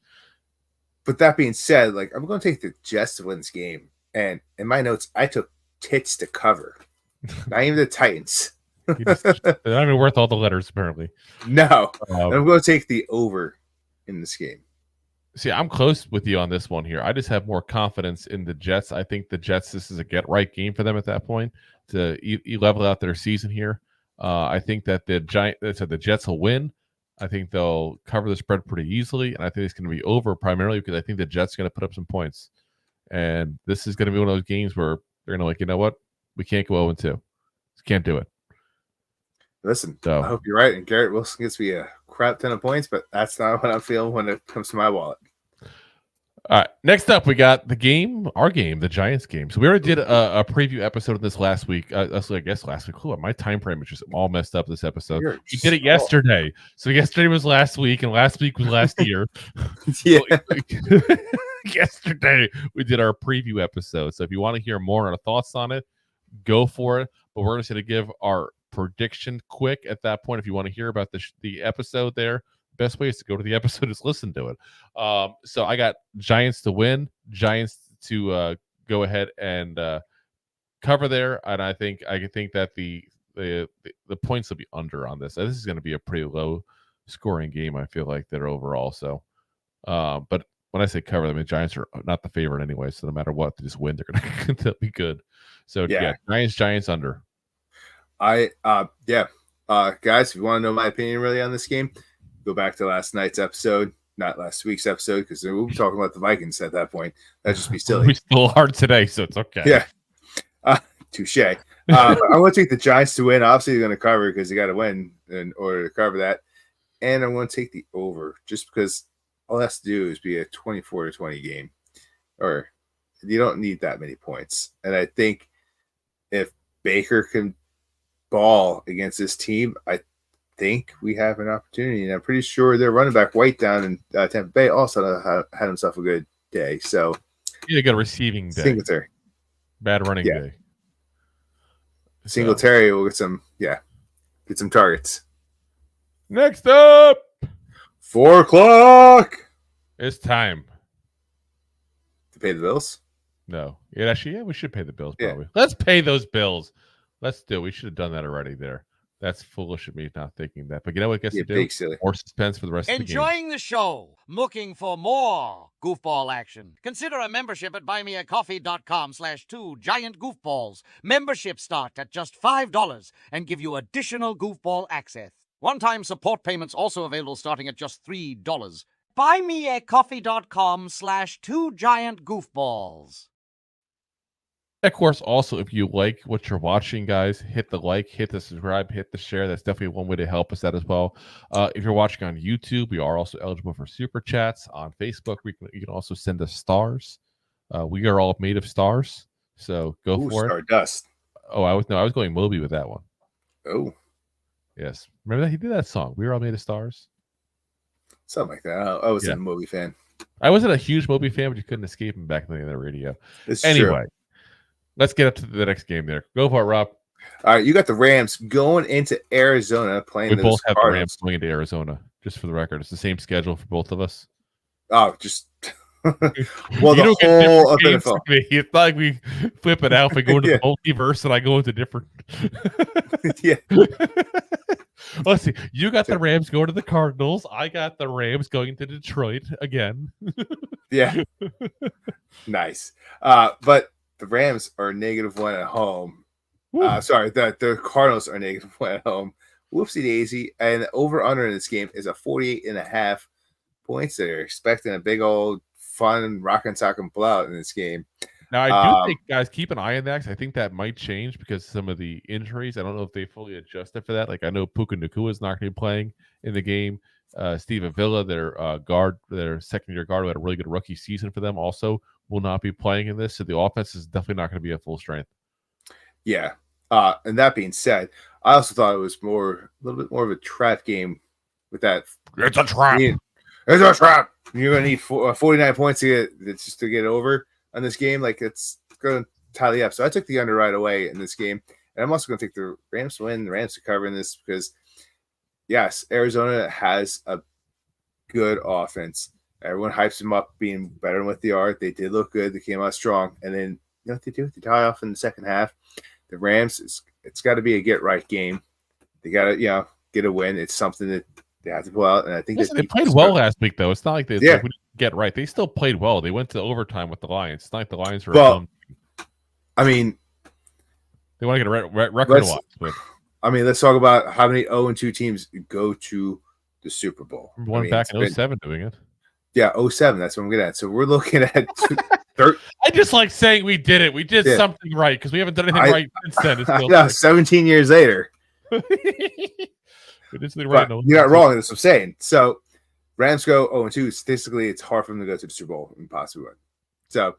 [SPEAKER 3] but that being said, like I'm going to take the Jets to win this game. And in my notes, I took tits to cover. Not even the Titans.
[SPEAKER 2] they're not even worth all the letters, apparently.
[SPEAKER 3] No. I'm going to take the over in this game.
[SPEAKER 2] See, I'm close with you on this one here. I just have more confidence in the Jets. I think the Jets, this is a get-right game for them at that point to level out their season here. I think that the Jets will win. I think they'll cover the spread pretty easily, and I think it's going to be over primarily because I think the Jets are going to put up some points. And this is going to be one of those games where they're going to like, you know what? We can't go 0-2. Can't do it.
[SPEAKER 3] Listen,
[SPEAKER 2] So,
[SPEAKER 3] I hope you're right. And Garrett Wilson gets me a crap ton of points, but that's not what I'm feeling when it comes to my wallet.
[SPEAKER 2] All right. Next up, we got our game, the Giants game. So we already did a preview episode of this last week. I guess last week. Cool. My time frame is just all messed up this episode. We did it yesterday. So yesterday was last week, and last week was last year.
[SPEAKER 3] Yeah.
[SPEAKER 2] Yesterday we did our preview episode. So if you want to hear more on our thoughts on it, go for it. But we're just going to give our prediction quick at that point. If you want to hear about the episode there, best way is to go to the episode, just listen to it. So I got Giants to win, Giants to go ahead and cover there, and I think that the points will be under on this. This is going to be a pretty low scoring game. I feel like they're overall. So, but when I say cover, I mean Giants are not the favorite anyway. So no matter what, they just win. They'll be good. So yeah, Giants under.
[SPEAKER 3] Guys, if you want to know my opinion really on this game, go back to last night's episode, not last week's episode, because we'll be talking about the Vikings at that point. That'd just be silly.
[SPEAKER 2] We still hard today, so it's okay.
[SPEAKER 3] Yeah. Touche. I'm going to take the Giants to win. Obviously, they're going to cover because they got to win in order to cover that. And I'm going to take the over just because all it has to do is be a 24-20 game. Or you don't need that many points. And I think if Baker can ball against this team, I think we have an opportunity. And I'm pretty sure their running back White down in Tampa Bay also had himself a good day. So
[SPEAKER 2] he had a good receiving day.
[SPEAKER 3] Singletary.
[SPEAKER 2] Bad running day.
[SPEAKER 3] Singletary will get some targets.
[SPEAKER 2] Next up,
[SPEAKER 3] 4:00.
[SPEAKER 2] It's time
[SPEAKER 3] To pay the bills?
[SPEAKER 2] No. We should pay the bills probably. Yeah. Let's pay those bills. Let's do it. We should have done that already there. That's foolish of me not thinking that. But you know what gets to do?
[SPEAKER 3] Silly.
[SPEAKER 2] More suspense for the rest of the game.
[SPEAKER 4] Enjoying the show? Looking for more goofball action? Consider a membership at buymeacoffee.com/2giantgoofballs. Memberships start at just $5 and give you additional goofball access. One-time support payments also available starting at just $3. Buymeacoffee.com/2giantgoofballs.
[SPEAKER 2] Of course, also, if you like what you're watching, guys, hit the like, hit the subscribe, hit the share. That's definitely one way to help us out as well. If you're watching on YouTube, we are also eligible for super chats. On Facebook, you can also send us stars. We are all made of stars, so go for it.
[SPEAKER 3] Stardust.
[SPEAKER 2] Oh, I was going Moby with that one.
[SPEAKER 3] Oh,
[SPEAKER 2] yes. Remember that he did that song? We are all made of stars.
[SPEAKER 3] Something like that. I wasn't a Moby fan.
[SPEAKER 2] I wasn't a huge Moby fan, but you couldn't escape him back on the radio.
[SPEAKER 3] Anyway.
[SPEAKER 2] True. Let's get up to the next game there. Go for it, Rob.
[SPEAKER 3] All right, you got the Rams going into Arizona playing.
[SPEAKER 2] We both have the Rams going into Arizona, just for the record. It's the same schedule for both of us.
[SPEAKER 3] Oh, just well, the whole NFL.
[SPEAKER 2] It's not like we flip it out. We go into the multiverse, and I go into different.
[SPEAKER 3] Yeah.
[SPEAKER 2] Let's see. You got the Rams going to the Cardinals. I got the Rams going to Detroit again.
[SPEAKER 3] Yeah. Nice. But the Rams are -1 at home. Sorry, the Cardinals are -1 at home. Whoopsie daisy. And the over-under in this game is a 48.5 points. They're expecting a big old fun rockin' sock blowout in this game.
[SPEAKER 2] Now, I do think, guys, keep an eye on that, because I think that might change because some of the injuries. I don't know if they fully adjusted for that. Like, I know Puka Nacua is not going to be playing in the game. Steven Villa, their second-year guard, who had a really good rookie season for them, also will not be playing in this. So the offense is definitely not going to be at full strength. Yeah.
[SPEAKER 3] And that being said, I also thought it was a little bit more of a trap game with that.
[SPEAKER 2] It's a trap.
[SPEAKER 3] It's a trap. You're going to need 49 points to get over on this game. Like, it's going to tally up. So I took the under right away in this game. And I'm also going to take the Rams to win, the Rams to cover in this, because, yes, Arizona has a good offense. Everyone hypes them up being better than what they are. They did look good. They came out strong. And then, you know what they do? They tie off in the second half. The Rams, it's got to be a get-right game. They got to, get a win. It's something that they have to pull out. And I think
[SPEAKER 2] they played well last week, though. It's not like they get right. They still played well. They went to overtime with the Lions. It's not like the Lions were
[SPEAKER 3] I mean,
[SPEAKER 2] they want to get a record-wise.
[SPEAKER 3] I mean, let's talk about how many 0-2 teams go to the Super Bowl.
[SPEAKER 2] One back in 07 doing it.
[SPEAKER 3] Yeah, 07. That's what I'm getting at. So we're looking at
[SPEAKER 2] I just like saying we did it. We did something right because we haven't done anything right since then. It's
[SPEAKER 3] 17 years later.
[SPEAKER 2] You're
[SPEAKER 3] not wrong. That's what I'm saying. So Rams go 0-2. Statistically, it's hard for them to go to the Super Bowl and possibly win. So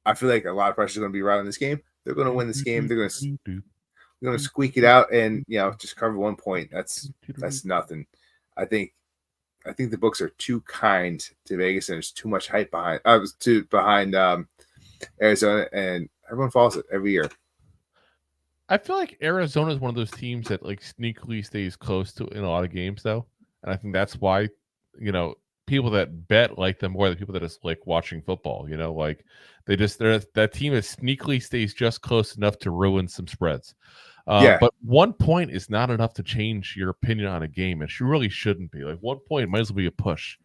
[SPEAKER 3] I feel like a lot of pressure is going to be right on this game. They're going to win this game. They're going to squeak it out and just cover 1 point. That's nothing. I think the books are too kind to Vegas, and there's too much hype behind Arizona, and everyone follows it every year.
[SPEAKER 2] I feel like Arizona is one of those teams that like sneakily stays close to in a lot of games, though, and I think that's why people that bet like them more than people that just like watching football. Like that team that sneakily stays just close enough to ruin some spreads. But 1 point is not enough to change your opinion on a game. It really shouldn't be. Like 1 point might as well be a push.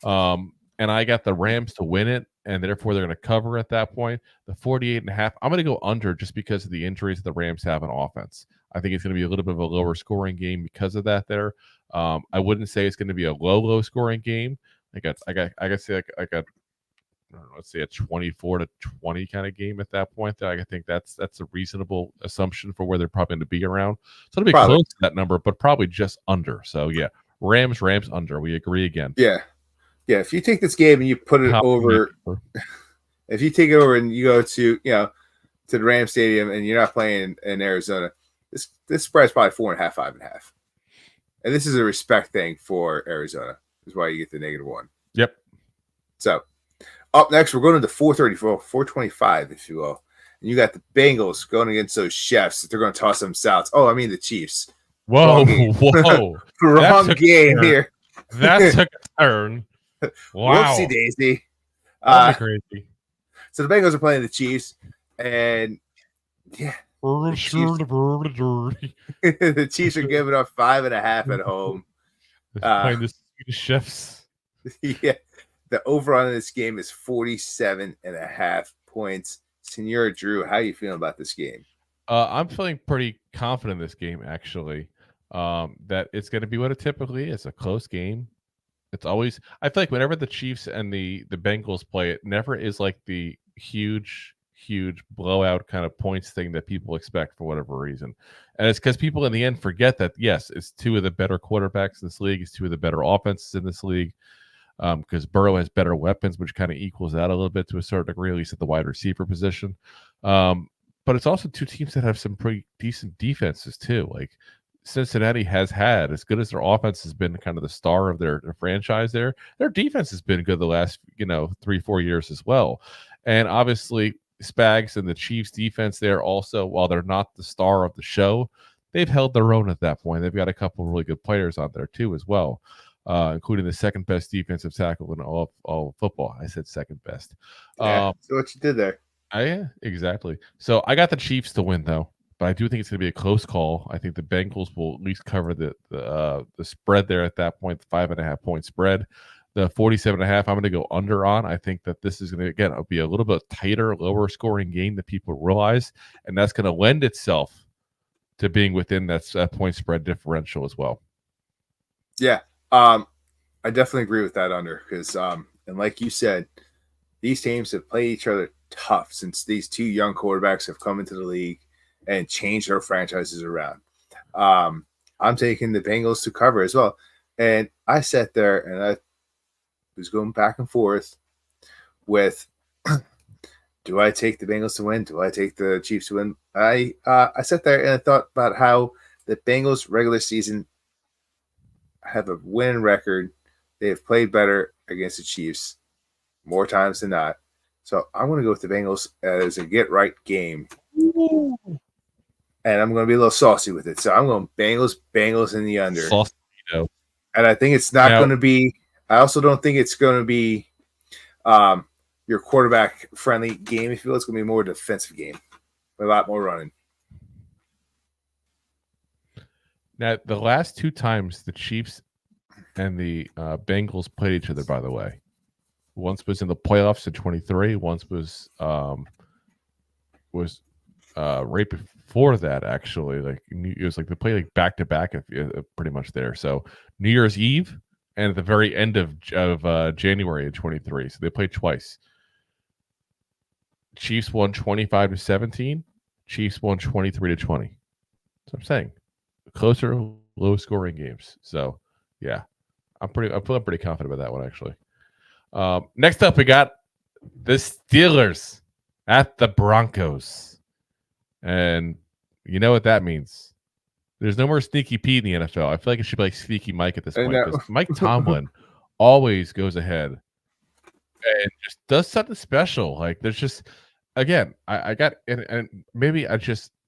[SPEAKER 2] And I got the Rams to win it, and therefore they're going to cover at that point. The 48.5, I'm going to go under just because of the injuries the Rams have on offense. I think it's going to be a little bit of a lower scoring game because of that there. I wouldn't say it's going to be a low scoring game. I got let's say a 24-20 kind of game at that point. I think that's a reasonable assumption for where they're probably going to be around. So it'll be close to that number, but probably just under. So yeah, Rams under. We agree again.
[SPEAKER 3] Yeah. If you take this game and you put it over, if you take it over and you go to to the Rams Stadium and you're not playing in Arizona, this spread's probably 4.5, 5.5, and this is a respect thing for Arizona. Is why you get the -1.
[SPEAKER 2] Yep.
[SPEAKER 3] So. Up next, we're going to 425, if you will. And you got the Bengals going against those chefs. They're going to toss them souths. Oh, I mean the Chiefs.
[SPEAKER 2] Whoa.
[SPEAKER 3] Wrong game here.
[SPEAKER 2] That took a turn. Wow.
[SPEAKER 3] Whoopsie daisy.
[SPEAKER 2] Crazy.
[SPEAKER 3] So the Bengals are playing the Chiefs, and the Chiefs are giving up 5.5 at home.
[SPEAKER 2] Playing the Swedish chefs.
[SPEAKER 3] Yeah. The over on this game is 47.5 points. Senor Drew, how are you feeling about this game?
[SPEAKER 2] I'm feeling pretty confident in this game, actually. That it's going to be what it typically is, a close game. It's always, I feel like whenever the Chiefs and the Bengals play, it never is like the huge huge blowout kind of points thing that people expect for whatever reason. And it's because people in the end forget that, yes, it's two of the better quarterbacks in this league. It's two of the better offenses in this league. Because Burrow has better weapons, which kind of equals out a little bit to a certain degree, at least at the wide receiver position. But it's also two teams that have some pretty decent defenses too. Like Cincinnati has had, as good as their offense has been kind of the star of their franchise there, their defense has been good the last 3-4 years as well. And obviously Spags and the Chiefs defense there also, while they're not the star of the show, they've held their own at that point. They've got a couple of really good players on there too as well. Including the second best defensive tackle in all of football. I said second best.
[SPEAKER 3] So what you did there.
[SPEAKER 2] Yeah, exactly. So I got the Chiefs to win, though. But I do think it's going to be a close call. I think the Bengals will at least cover the spread there at that point, the 5.5 point spread. The 47.5, I'm going to go under on. I think that this is going to, again, be a little bit tighter, lower scoring game that people realize. And that's going to lend itself to being within that point spread differential as well.
[SPEAKER 3] Yeah. I definitely agree with that under because, and like you said, these teams have played each other tough since these two young quarterbacks have come into the league and changed their franchises around. I'm taking the Bengals to cover as well. And I sat there and I was going back and forth with, do I take the Bengals to win? Do I take the Chiefs to win? I sat there and I thought about how the Bengals regular season have a winning record. They have played better against the Chiefs more times than not. So I'm going to go with the Bengals as a get-right game. Ooh. And I'm going to be a little saucy with it. So I'm going Bengals in the under.
[SPEAKER 2] Saucy,
[SPEAKER 3] And I think it's not going to be – I also don't think it's going to be your quarterback-friendly game, if you will. It's going to be more defensive game. A lot more running.
[SPEAKER 2] Now, the last two times the Chiefs and the Bengals played each other, by the way, once was in the playoffs in 23. Once was right before that, actually. Like it was like they played like back to back, pretty much there. So New Year's Eve and at the very end of January of 23. So they played twice. Chiefs won 25-17. Chiefs won 23-20. That's what I'm saying. Closer, low scoring games. So yeah, I'm feeling pretty confident about that one actually. Next up, we got the Steelers at the Broncos, and you know what that means. There's no more Sneaky Pete in the NFL. I feel like it should be like Sneaky Mike at this point because Mike Tomlin always goes ahead and just does something special. Like there's just, again, I got and maybe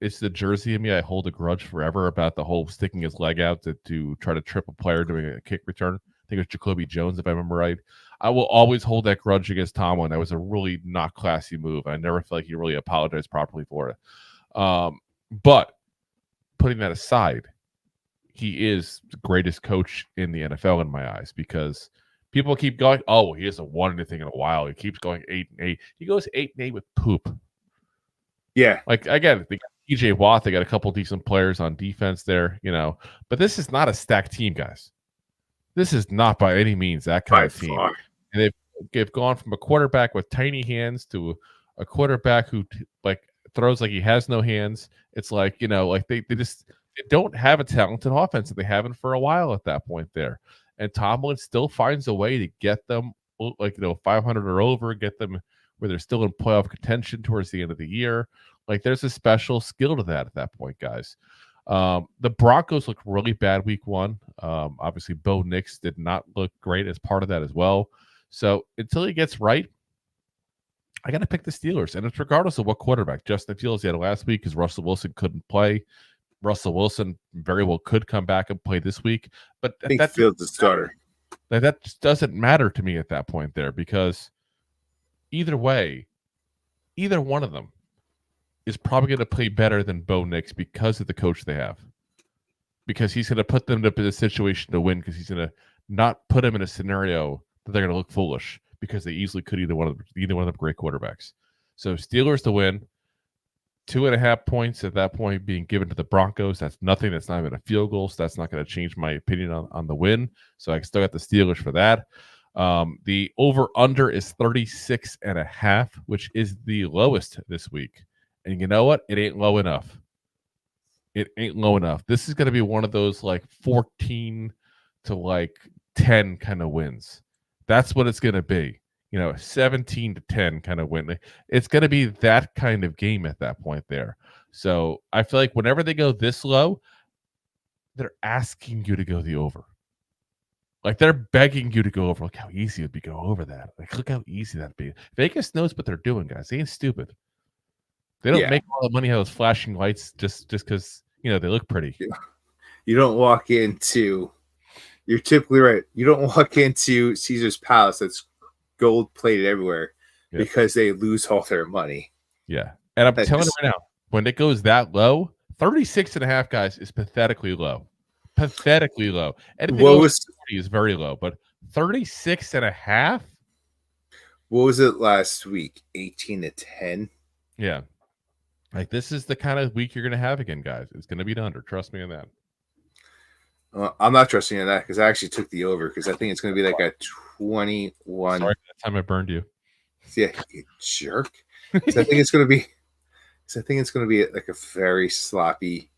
[SPEAKER 2] it's the jersey in me. I hold a grudge forever about the whole sticking his leg out to try to trip a player doing a kick return. I think it was Jacoby Jones, if I remember right. I will always hold that grudge against Tomlin. That was a really not classy move. I never felt like he really apologized properly for it. But putting that aside, he is the greatest coach in the NFL in my eyes because people keep going, oh, he hasn't won anything in a while. He keeps going 8-8. He goes 8-8 with poop.
[SPEAKER 3] Yeah.
[SPEAKER 2] Like, again, they got TJ Watt. They got a couple decent players on defense there, But this is not a stacked team, guys. This is not by any means that kind of team. And they've gone from a quarterback with tiny hands to a quarterback who throws like he has no hands. It's like, they don't have a talented offense that they haven't for a while at that point there. And Tomlin still finds a way to get them 500 or over, get them where they're still in playoff contention towards the end of the year. Like there's a special skill to that at that point, guys. The Broncos looked really bad week one. Obviously, Bo Nix did not look great as part of that as well. So until he gets right, I got to pick the Steelers. And it's regardless of what quarterback. Justin Fields had last week because Russell Wilson couldn't play. Russell Wilson very well could come back and play this week. But
[SPEAKER 3] I think Fields is starter.
[SPEAKER 2] That just doesn't matter to me at that point there because either way, either one of them is probably going to play better than Bo Nix because of the coach they have. Because he's going to put them in a situation to win because he's going to not put them in a scenario that they're going to look foolish because they easily could either one of them great quarterbacks. So Steelers to win, 2.5 points at that point being given to the Broncos. That's nothing. That's not even a field goal. So that's not going to change my opinion on the win. So I still got the Steelers for that. The over-under is 36.5, which is the lowest this week. And you know what? It ain't low enough. It ain't low enough. This is going to be one of those like 14 to like 10 kind of wins. That's what it's going to be. 17 to 10 kind of win. It's going to be that kind of game at that point there. So I feel like whenever they go this low, they're asking you to go the over. Like they're begging you to go over. Look how easy it'd be to go over that. Like look how easy that'd be. Vegas knows what they're doing, guys. They ain't stupid. They don't make all the money out of those flashing lights just because they look pretty.
[SPEAKER 3] You don't walk into. You're typically right. You don't walk into Caesar's Palace that's gold plated everywhere because they lose all their money.
[SPEAKER 2] Yeah, and I'm telling you right now, when it goes that low, 36.5 guys is pathetically low. Pathetically low. Anything over 40 is very low, but 36.5.
[SPEAKER 3] What was it last week? 18 to 10.
[SPEAKER 2] Yeah. Like this is the kind of week you're going to have again, guys. It's going to be under. Trust me on that.
[SPEAKER 3] I'm not trusting in that because I actually took the over because I think it's going to be like a 21.
[SPEAKER 2] Sorry, that time I burned you.
[SPEAKER 3] Yeah, you jerk. I think it's going to be. I think it's going to be like a very sloppy,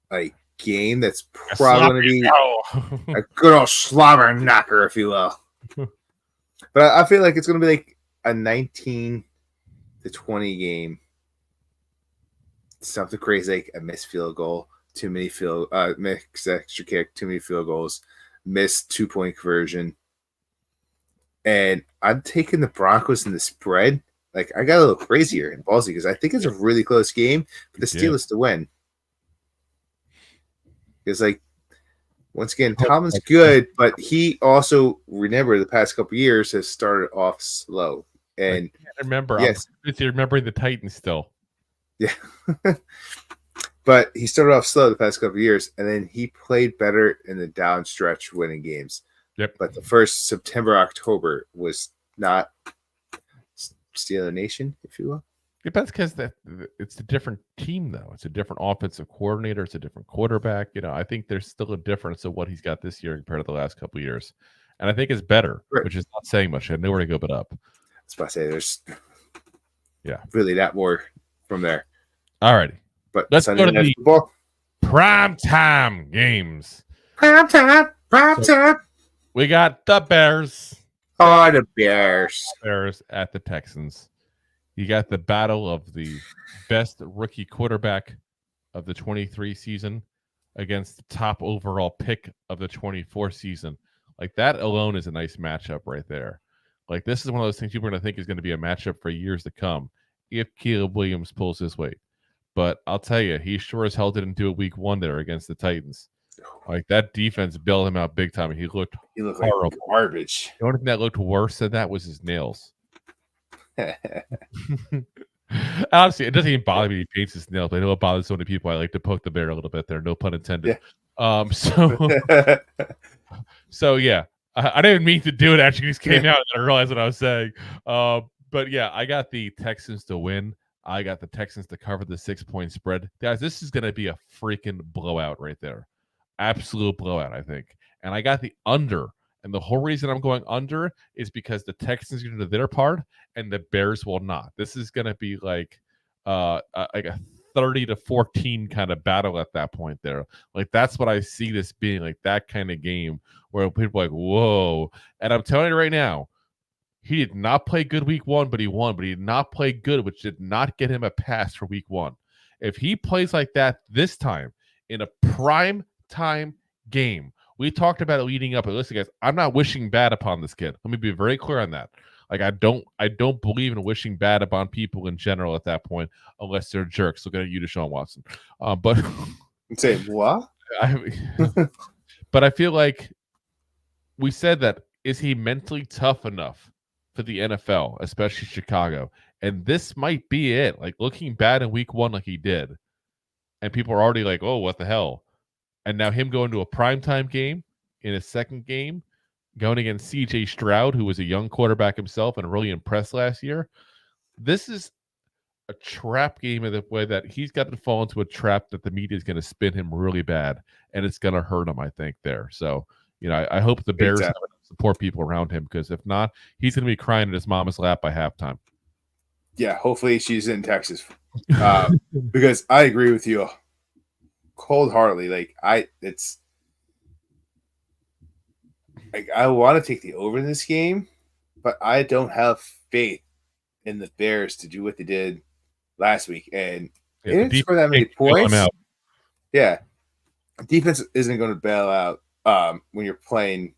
[SPEAKER 3] like game. That's probably going to be a good old slobber knocker, if you will. But I feel like it's going to be like a 19 to 20 game. Something crazy like a missed field goal, too many mixed extra kick, too many field goals, missed 2-point conversion. And I'm taking the Broncos in the spread. Like I got a little crazier and ballsy because I think it's a really close game for the Steelers to win. Because like once again, Tomlin's good, but he also remember the past couple of years has started off slow. And
[SPEAKER 2] I remember,
[SPEAKER 3] yes,
[SPEAKER 2] I'm remembering the Titans still.
[SPEAKER 3] Yeah. But he started off slow the past couple of years, and then he played better in the down stretch winning games.
[SPEAKER 2] Yep.
[SPEAKER 3] But the first September, October was not Steeler Nation, if you will.
[SPEAKER 2] Yeah, that's because it's a different team, though. It's a different offensive coordinator. It's a different quarterback. I think there's still a difference of what he's got this year compared to the last couple of years. And I think it's better, which is not saying much. I had nowhere to go but up.
[SPEAKER 3] I was about to say there's
[SPEAKER 2] really
[SPEAKER 3] that more from there.
[SPEAKER 2] All righty.
[SPEAKER 3] But
[SPEAKER 2] let's go to the
[SPEAKER 3] football.
[SPEAKER 2] Prime time games.
[SPEAKER 3] Prime time.
[SPEAKER 2] We got the Bears.
[SPEAKER 3] Oh, the Bears.
[SPEAKER 2] Bears at the Texans. You got the battle of the best rookie quarterback of the 23 season against the top overall pick of the 24 season. Like that alone is a nice matchup right there. Like this is one of those things people are going to think is going to be a matchup for years to come if Caleb Williams pulls his weight. But I'll tell you, he sure as hell didn't do it week one there against the Titans. Like that defense bailed him out big time. He looked horrible.
[SPEAKER 3] Like garbage.
[SPEAKER 2] The only thing that looked worse than that was his nails. Honestly, it doesn't even bother me he paints his nails, but I know it bothers so many people. I like to poke the bear a little bit there. No pun intended. Yeah. So yeah, I didn't mean to do it. Actually, it just came out and I realized what I was saying. But yeah, I got the Texans to win. I got the Texans to cover the 6-point spread. Guys, this is going to be a freaking blowout right there. Absolute blowout, I think. And I got the under. And the whole reason I'm going under is because the Texans are going to do their part and the Bears will not. This is going to be like a 30-14 kind of battle at that point there. Like that's what I see this being, like that kind of game where people are like, whoa. And I'm telling you right now, he did not play good week one, but he won. But he did not play good, which did not get him a pass for week one. If he plays like that this time in a prime time game, we talked about it leading up. But listen, guys, I'm not wishing bad upon this kid. Let me be very clear on that. Like I don't believe in wishing bad upon people in general at that point, unless they're jerks. Look at you, Deshaun Watson. But
[SPEAKER 3] say what?
[SPEAKER 2] But I feel like we said that is he mentally tough enough for the NFL, especially Chicago? And this might be it. Like looking bad in week one, like he did, and people are already like, "Oh, what the hell?" And now him going to a primetime game in his second game, going against C.J. Stroud, who was a young quarterback himself and really impressed last year. This is a trap game in the way that he's got to fall into a trap that the media is going to spin him really bad, and it's going to hurt him, I think, there. So, I hope the Bears have enough support people around him, because if not, he's going to be crying in his mama's lap by halftime.
[SPEAKER 3] Yeah, hopefully she's in Texas. Because I agree with you cold-heartedly. I want to take the over in this game, but I don't have faith in the Bears to do what they did last week. And they didn't score that many points. Yeah. Defense isn't going to bail out when you're playing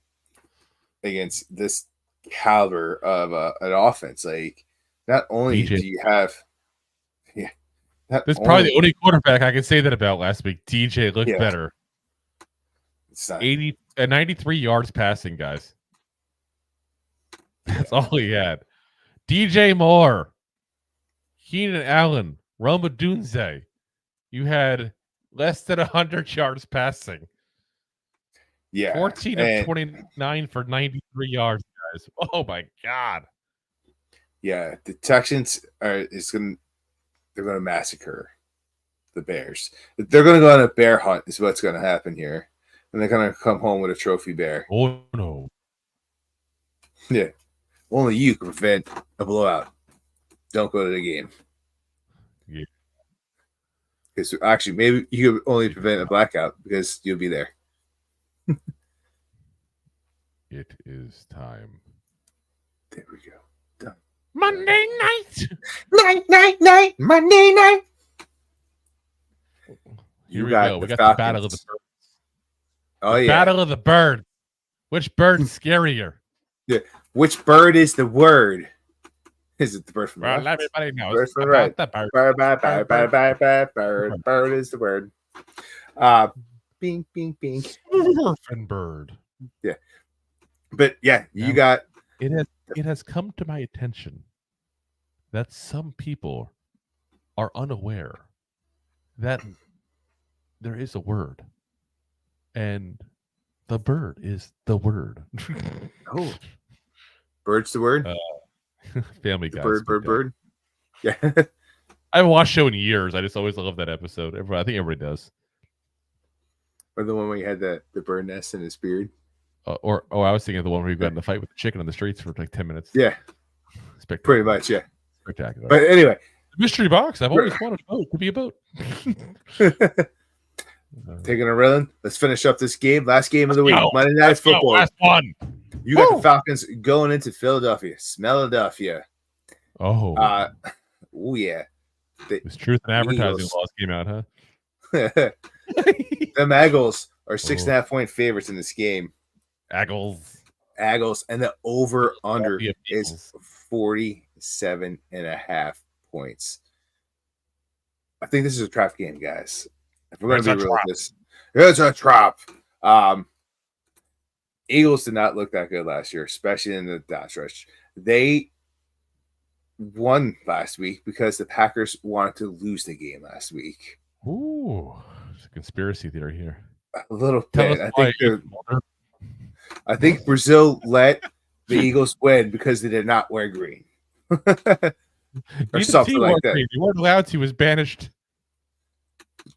[SPEAKER 3] against this caliber of an offense. Like, not only
[SPEAKER 2] DJ.
[SPEAKER 3] do you have
[SPEAKER 2] this is probably the only quarterback I can say that about last week. DJ looked better.
[SPEAKER 3] It's not
[SPEAKER 2] 93 yards passing, guys. That's all he had. DJ Moore, Keenan Allen, Roma Dunze. You had less than 100 yards passing.
[SPEAKER 3] Yeah.
[SPEAKER 2] 14 of 29 for 93 yards, guys. Oh my God.
[SPEAKER 3] Yeah, the Texans they're going to massacre the Bears. They're going to go on a bear hunt is what's going to happen here. And they're going to come home with a trophy bear.
[SPEAKER 2] Oh, no.
[SPEAKER 3] Yeah. Only you can prevent a blowout. Don't go to the game.
[SPEAKER 2] Yeah.
[SPEAKER 3] Because actually, maybe you could only prevent a blackout because you'll be there.
[SPEAKER 2] It is time.
[SPEAKER 3] There we go. Done.
[SPEAKER 2] Monday night.
[SPEAKER 3] Night. Monday night.
[SPEAKER 2] Here we go. We got the Battle of the Birds.
[SPEAKER 3] Oh, yeah.
[SPEAKER 2] Battle of the Birds. Which bird's scarier?
[SPEAKER 3] Yeah. Which bird is the word? Is it the bird from the
[SPEAKER 2] Well,
[SPEAKER 3] left?
[SPEAKER 2] everybody knows.
[SPEAKER 3] Bird from the right.
[SPEAKER 2] The bird.
[SPEAKER 3] Bird is the word. Bing, bing, bing.
[SPEAKER 2] Surfing bird.
[SPEAKER 3] Yeah. But yeah, you got
[SPEAKER 2] it has come to my attention that some people are unaware that there is a word. And the bird is the word.
[SPEAKER 3] Oh. Bird's the word?
[SPEAKER 2] Family Guy.
[SPEAKER 3] Bird. Yeah.
[SPEAKER 2] I haven't watched the show in years. I just always love that episode. I think everybody does.
[SPEAKER 3] Or the one where you had the bird nest in his beard.
[SPEAKER 2] I was thinking of the one where you got in the fight with the chicken on the streets for like 10 minutes.
[SPEAKER 3] Yeah. Pretty much, yeah.
[SPEAKER 2] Spectacular.
[SPEAKER 3] But anyway.
[SPEAKER 2] Mystery box. I've always wanted a boat. Could be a boat.
[SPEAKER 3] Taking a run. Let's finish up this game. Last game of the week. Monday Night Football.
[SPEAKER 2] Last one.
[SPEAKER 3] You got the Falcons going into Philadelphia. Smellidelphia.
[SPEAKER 2] Oh.
[SPEAKER 3] Yeah.
[SPEAKER 2] This truth and advertising laws came out, huh?
[SPEAKER 3] The Eagles are 6.5 point favorites in this game.
[SPEAKER 2] Aggles.
[SPEAKER 3] And the over-under is 47.5 points. I think this is a trap game, guys. If we're going to be real with this, it's a trap. Eagles did not look that good last year, especially in the dot stretch. They won last week because the Packers wanted to lose the game last week.
[SPEAKER 2] Ooh, there's a conspiracy theory here.
[SPEAKER 3] A little bit. I think Brazil let the Eagles win because they did not wear green. Or something like that.
[SPEAKER 2] Green. You weren't allowed to. Was banished.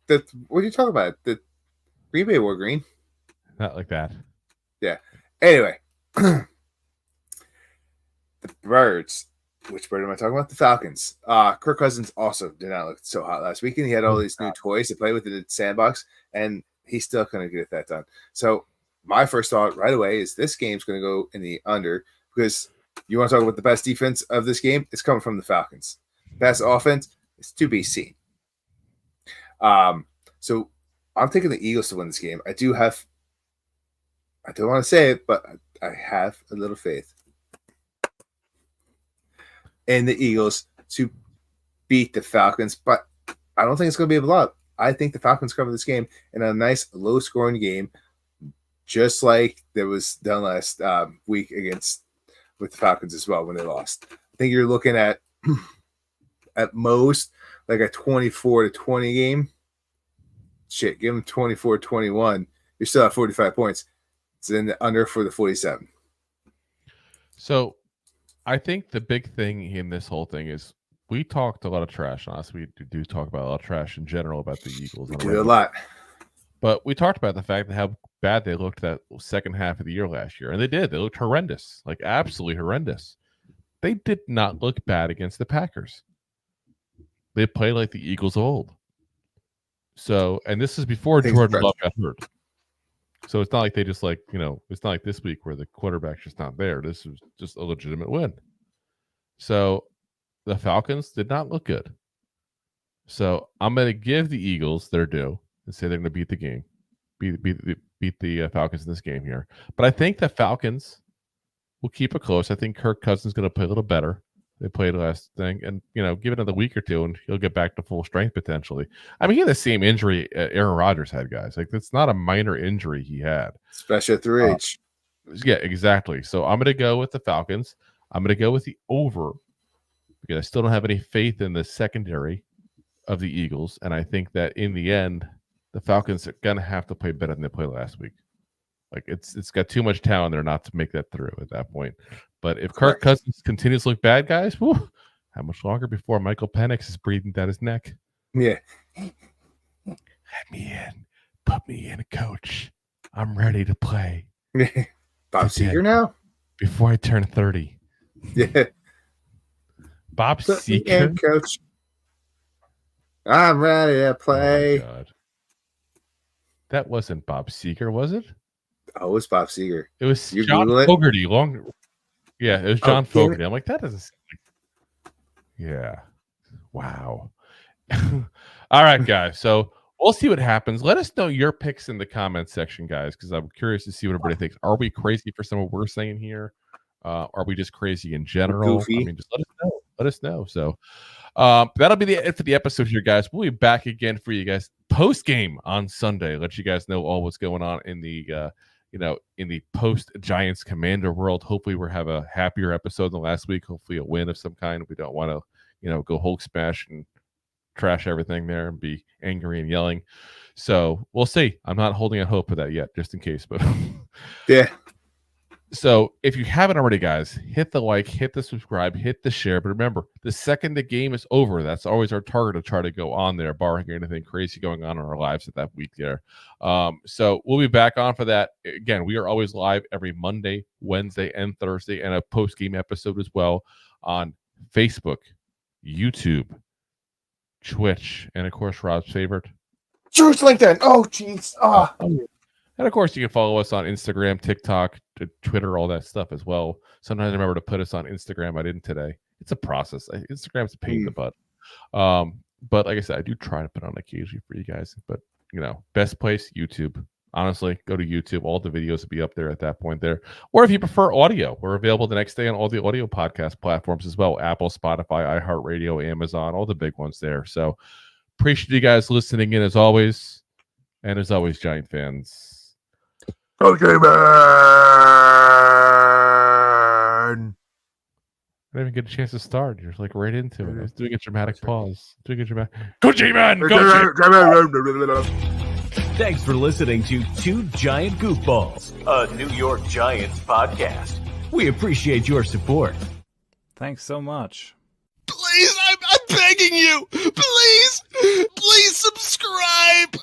[SPEAKER 3] What are you talking about? The Green Bay wore green.
[SPEAKER 2] Not like that.
[SPEAKER 3] Yeah. Anyway, the Birds. Which bird am I talking about? The Falcons. Kirk Cousins also did not look so hot last week, and he had all these new toys to play with in the sandbox, and he still couldn't get that done. So my first thought right away is this game's going to go in the under, because you want to talk about the best defense of this game? It's coming from the Falcons. Best offense is to be seen. So I'm taking the Eagles to win this game. I don't want to say it, but I have a little faith in the Eagles to beat the Falcons, but I don't think it's going to be a blowout. I think the Falcons cover this game in a nice low-scoring game, just like there was done last week with the Falcons as well when they lost. I think you're looking at most like a 24-20 game. Shit, give them 24-21. You're still at 45 points. It's in the under for the 47.
[SPEAKER 2] So I think the big thing in this whole thing is we talked a lot of trash on us. We do talk about a lot of trash in general about the Eagles.
[SPEAKER 3] We do a lot.
[SPEAKER 2] But we talked about the fact that how bad they looked that second half of the year last year. And they did. They looked horrendous, like absolutely horrendous. They did not look bad against the Packers. They played like the Eagles of old. So, and this is before Jordan Love got hurt. So it's not like they just it's not like this week where the quarterback's just not there. This was just a legitimate win. So the Falcons did not look good. So I'm going to give the Eagles their due and say they're going to beat the game, beat the Falcons in this game here. But I think the Falcons will keep it close. I think Kirk Cousins is going to play a little better. They played last thing, and give it another week or two, and he'll get back to full strength potentially. I mean, he had the same injury Aaron Rodgers had, guys. Like, it's not a minor injury he had,
[SPEAKER 3] especially at the age.
[SPEAKER 2] Yeah, exactly. So I'm going to go with the Falcons. I'm going to go with the over because I still don't have any faith in the secondary of the Eagles, and I think that in the end, the Falcons are going to have to play better than they played last week. Like, it's got too much talent there not to make that through at that point. But if Kirk Cousins continues to look bad, guys, whew, how much longer before Michael Penix is breathing down his neck?
[SPEAKER 3] Yeah.
[SPEAKER 2] Let me in. Put me in, coach. I'm ready to play.
[SPEAKER 3] Bob Seger now?
[SPEAKER 2] Before I turn 30.
[SPEAKER 3] Yeah.
[SPEAKER 2] Bob Seger?
[SPEAKER 3] Coach. I'm ready to play.
[SPEAKER 2] Oh, my God. That wasn't Bob Seger, was it?
[SPEAKER 3] Oh, it was Bob Seger.
[SPEAKER 2] It was John Fogerty. Yeah, it was John Fogerty. I'm like, that doesn't seem like... Yeah. Wow. All right, guys. So we'll see what happens. Let us know your picks in the comments section, guys, because I'm curious to see what everybody thinks. Are we crazy for some of what we're saying here? Are we just crazy in general?
[SPEAKER 3] Goofy.
[SPEAKER 2] I mean, just let us know. Let us know. So that'll be it for the episode here, guys. We'll be back again for you guys post-game on Sunday. Let you guys know all what's going on in the in the post-Giants Commander world. Hopefully we'll have a happier episode than last week. Hopefully a win of some kind. We don't want to, go Hulk smash and trash everything there and be angry and yelling. So we'll see. I'm not holding out hope for that yet, just in case. But
[SPEAKER 3] yeah.
[SPEAKER 2] So if you haven't already, guys, hit the like, hit the subscribe, hit the share. But remember, the second the game is over, that's always our target to try to go on there, barring anything crazy going on in our lives at that week there. So we'll be back on for that. Again, we are always live every Monday, Wednesday, and Thursday, and a post-game episode as well on Facebook, YouTube, Twitch, and, of course, Rob's favorite.
[SPEAKER 3] George LinkedIn. Oh, jeez.
[SPEAKER 2] And, of course, you can follow us on Instagram, TikTok, Twitter, all that stuff as well. Sometimes I remember to put us on Instagram. I didn't today. It's a process. Instagram's a pain in the butt. But like I said, I do try to put on occasionally for you guys. But, best place, YouTube. Honestly, go to YouTube. All the videos will be up there at that point there. Or if you prefer audio, we're available the next day on all the audio podcast platforms as well. Apple, Spotify, iHeartRadio, Amazon, all the big ones there. So appreciate you guys listening in as always. And as always, Giant fans,
[SPEAKER 3] okay, man.
[SPEAKER 2] I didn't even get a chance to start. You're like right into it. I was doing a dramatic pause. Go G-Man! Go G-Man!
[SPEAKER 1] Thanks for listening to Two Giant Goofballs, a New York Giants podcast. We appreciate your support.
[SPEAKER 5] Thanks so much.
[SPEAKER 6] Please, I'm begging you. Please subscribe.